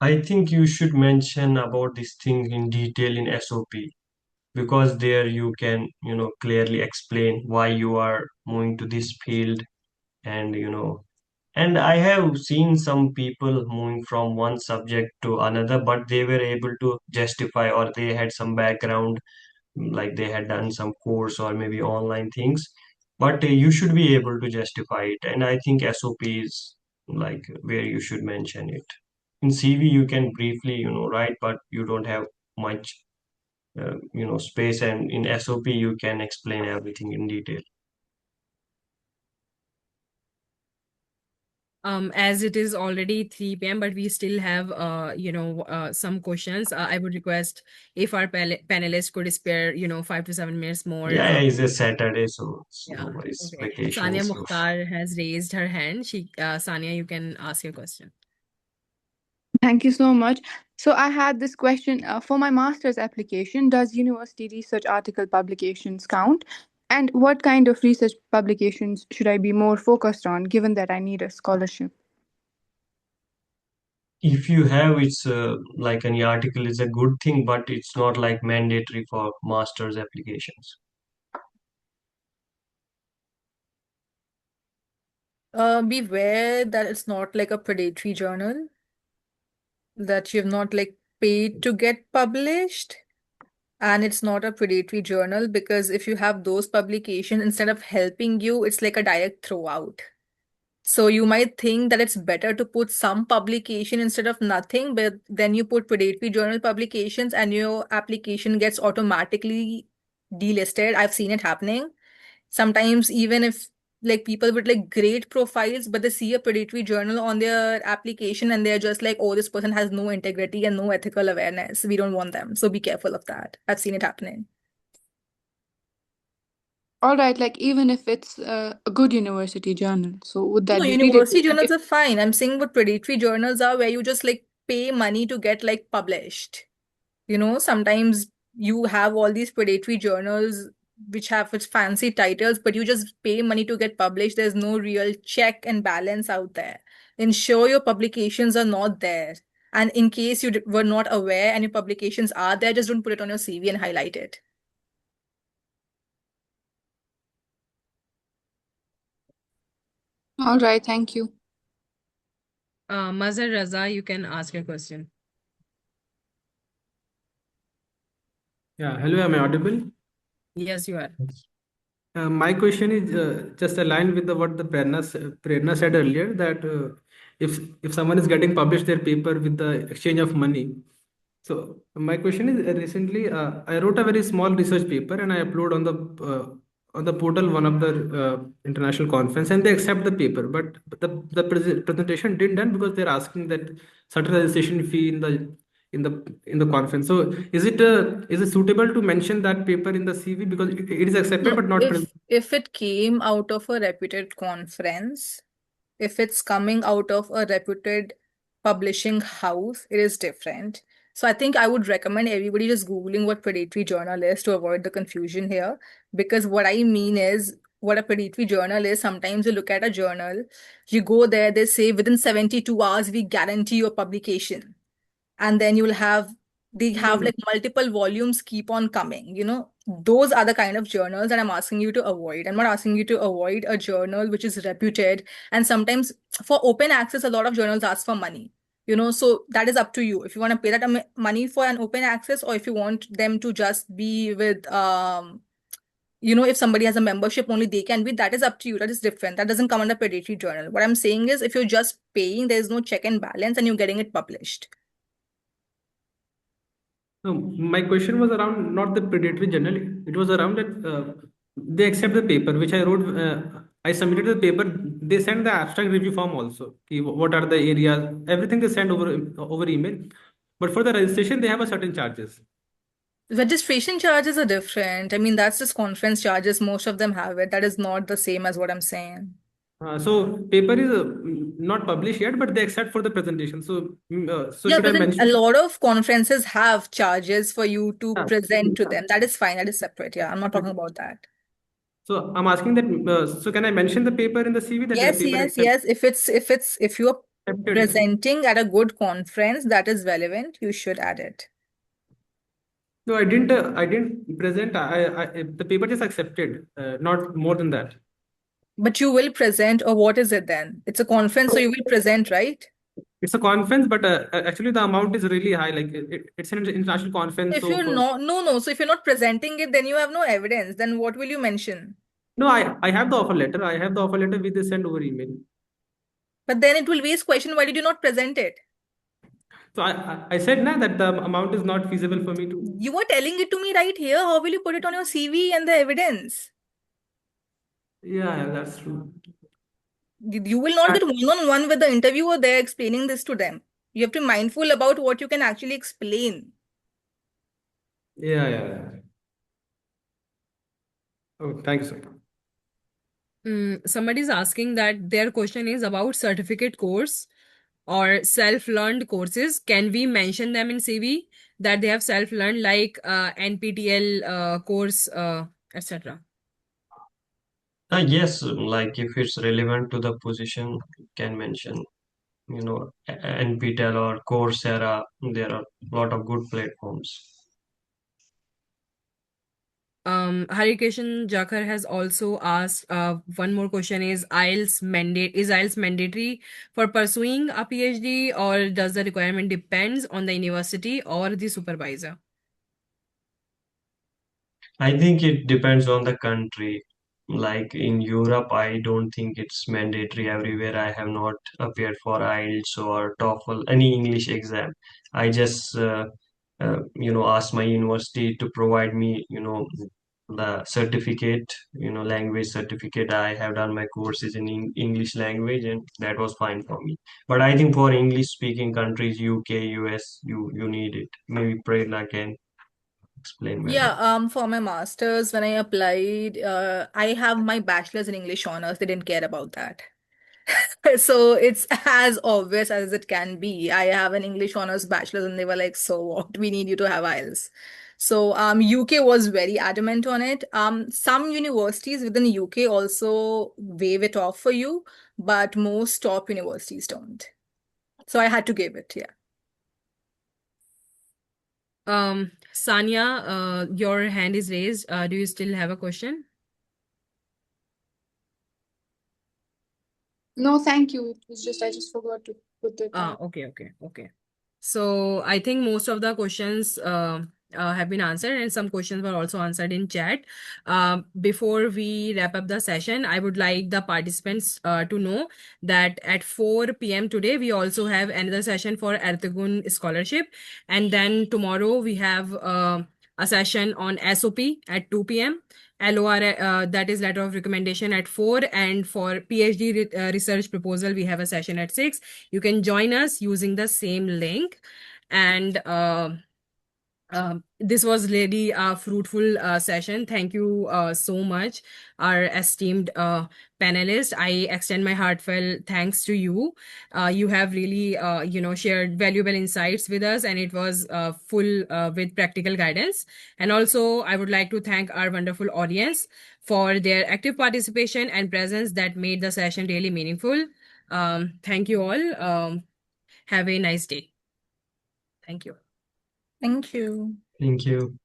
S3: I think you should mention about this thing in detail in SOP, because there you can, clearly explain why you are moving to this field. And and I have seen some people moving from one subject to another, but they were able to justify, or they had some background, like they had done some course or maybe online things. But you should be able to justify it, and I think SOP is like where you should mention it. In CV you can briefly, write, but you don't have much space, and in SOP you can explain everything in detail.
S1: As it is already 3 p.m., but we still have some questions. I would request if our panelists could spare 5 to 7 minutes more.
S3: Yeah, it's a Saturday, so it's
S1: Yeah.
S3: nobody's
S1: Okay.
S3: vacation.
S1: Sania
S3: So
S1: Mukhtar has raised her hand. Sania, you can ask your question.
S12: Thank you so much. So I had this question for my master's application. Does university research article publications count? And what kind of research publications should I be more focused on, given that I need a scholarship?
S3: if you have, it's like any article is a good thing, but it's not like mandatory for master's applications.
S2: Beware that it's not like a predatory journal that you've not like paid to get published. And it's not a predatory journal because if you have those publications, instead of helping you, it's like a direct throw out. So you might think that it's better to put some publication instead of nothing, but then you put predatory journal publications and your application gets automatically delisted. I've seen it happening. Sometimes even if like people with like great profiles, but they see a predatory journal on their application and they're just like, oh, this person has no integrity and no ethical awareness. We don't want them. So be careful of that. I've seen it happening.
S12: All right, like even if it's a good university journal, so would
S2: No,
S12: that be
S2: university
S12: predatory? And
S2: journals are fine. I'm saying what predatory journals are where you just like pay money to get like published. Sometimes you have all these predatory journals which have its fancy titles, but you just pay money to get published. There's no real check and balance out there. Ensure your publications are not there. And in case you were not aware and your publications are there, just don't put it on your CV and highlight it.
S12: all right, thank you.
S1: Mazhar Raza, you can ask your question.
S13: Yeah, hello, am I audible?
S1: Yes, you are.
S13: My question is just aligned with what the Prerna said earlier, that if someone is getting published their paper with the exchange of money. So my question is, recently I wrote a very small research paper and I upload on the portal one of the international conference, and they accept the paper, but the presentation didn't done because they're asking that certain registration fee in the conference. So is it suitable to mention that paper in the CV because it is accepted
S2: No,
S13: but not
S2: if it came out of a reputed conference, if it's coming out of a reputed publishing house, it is different. So I think I would recommend everybody just Googling what predatory journal is to avoid the confusion here. Because what I mean is, what a predatory journal is, sometimes you look at a journal, you go there, they say within 72 hours, we guarantee your publication. And then they have like multiple volumes keep on coming. Those are the kind of journals that I'm asking you to avoid. I'm not asking you to avoid a journal which is reputed. And sometimes for open access, a lot of journals ask for money. So that is up to you. If you want to pay that money for an open access, or if you want them to just be with if somebody has a membership only they can be, that is up to you. That is different. That doesn't come under predatory journal. What I'm saying is, if you're just paying, there's no check and balance and you're getting it published.
S13: No, my question was around not the predatory journal. It was around that they accept the paper which I wrote. I submitted the paper. They send the abstract review form also. What are the areas? Everything they send over email. But for the registration, they have a certain charges.
S2: Registration charges are different. I mean, that's just conference charges. Most of them have it. That is not the same as what I'm saying.
S13: So paper is not published yet, but they accept for the presentation. So
S2: Yeah,
S13: should I
S2: but then a
S13: mention?
S2: lot of conferences have charges for you to
S13: Yeah.
S2: present to them. That is fine. That is separate. Yeah, I'm not talking about that.
S13: So I'm asking that. So can I mention the paper in the CV that the
S2: Yes,
S13: paper
S2: yes,
S13: accept?
S2: yes. If you are
S13: Accepted.
S2: presenting at a good conference that is relevant, you should add it.
S13: No, I didn't. I didn't present. The paper just accepted. Not more than that.
S2: But you will present, or what is it then? It's a conference, so you will present, right?
S13: It's a conference, but actually the amount is really high. Like it's an international conference.
S2: If
S13: So
S2: you're
S13: for
S2: not, no. So if you're not presenting it, then you have no evidence. Then what will you mention?
S13: no, I have the offer letter. I have the offer letter with the send over email.
S2: But then it will raise question, why did you not present it?
S13: So I said now that the amount is not feasible for me to.
S2: You were telling it to me right here. How will you put it on your CV and the evidence?
S13: Yeah, that's true.
S2: You will not get one-on-one with the interviewer there explaining this to them. You have to be mindful about what you can actually explain.
S13: Yeah. Oh, thank you, sir.
S1: Somebody's asking that their question is about certificate course or self-learned courses. Can we mention them in CV that they have self-learned, like NPTEL course, etc.?
S3: Yes, like if it's relevant to the position, can mention, NPTEL or Coursera. There are a lot of good platforms.
S1: Harikeshan Jakar has also asked one more question: is IELTS mandatory for pursuing a PhD, or does the requirement depends on the university or the supervisor?
S3: I think it depends on the country. Like in Europe, I don't think it's mandatory everywhere. I have not appeared for IELTS or TOEFL, any English exam. I just, asked my university to provide me, the certificate, language certificate. I have done my courses in English language, and that was fine for me. But I think for English speaking countries, UK, US, you need it. Maybe Prerna can explain better.
S2: Yeah, for my master's, when I applied, I have my bachelor's in English honors. They didn't care about that. So it's as obvious as it can be. I have an English honors bachelor's, and they were like, so what? We need you to have IELTS. So UK was very adamant on it. Some universities within UK also waive it off for you, but most top universities don't. So I had to give it, yeah.
S1: Sanya, your hand is raised. Do you still have a question?
S12: No, thank you. It's just I just forgot to put the time.
S1: Okay. So I think most of the questions have been answered, and some questions were also answered in chat. Before we wrap up the session, I would like the participants to know that at 4 p.m. today, we also have another session for Ertugun Scholarship. And then tomorrow, we have a session on SOP at 2 p.m. LOR, that is letter of recommendation, at 4. And for PhD research proposal, we have a session at 6. You can join us using the same link. And this was really a fruitful session. Thank you so much, our esteemed panelists. I extend my heartfelt thanks to you. You have really, shared valuable insights with us, and it was full with practical guidance. And also, I would like to thank our wonderful audience for their active participation and presence that made the session really meaningful. Thank you all. Have a nice day. Thank you.
S2: Thank you.
S3: Thank you.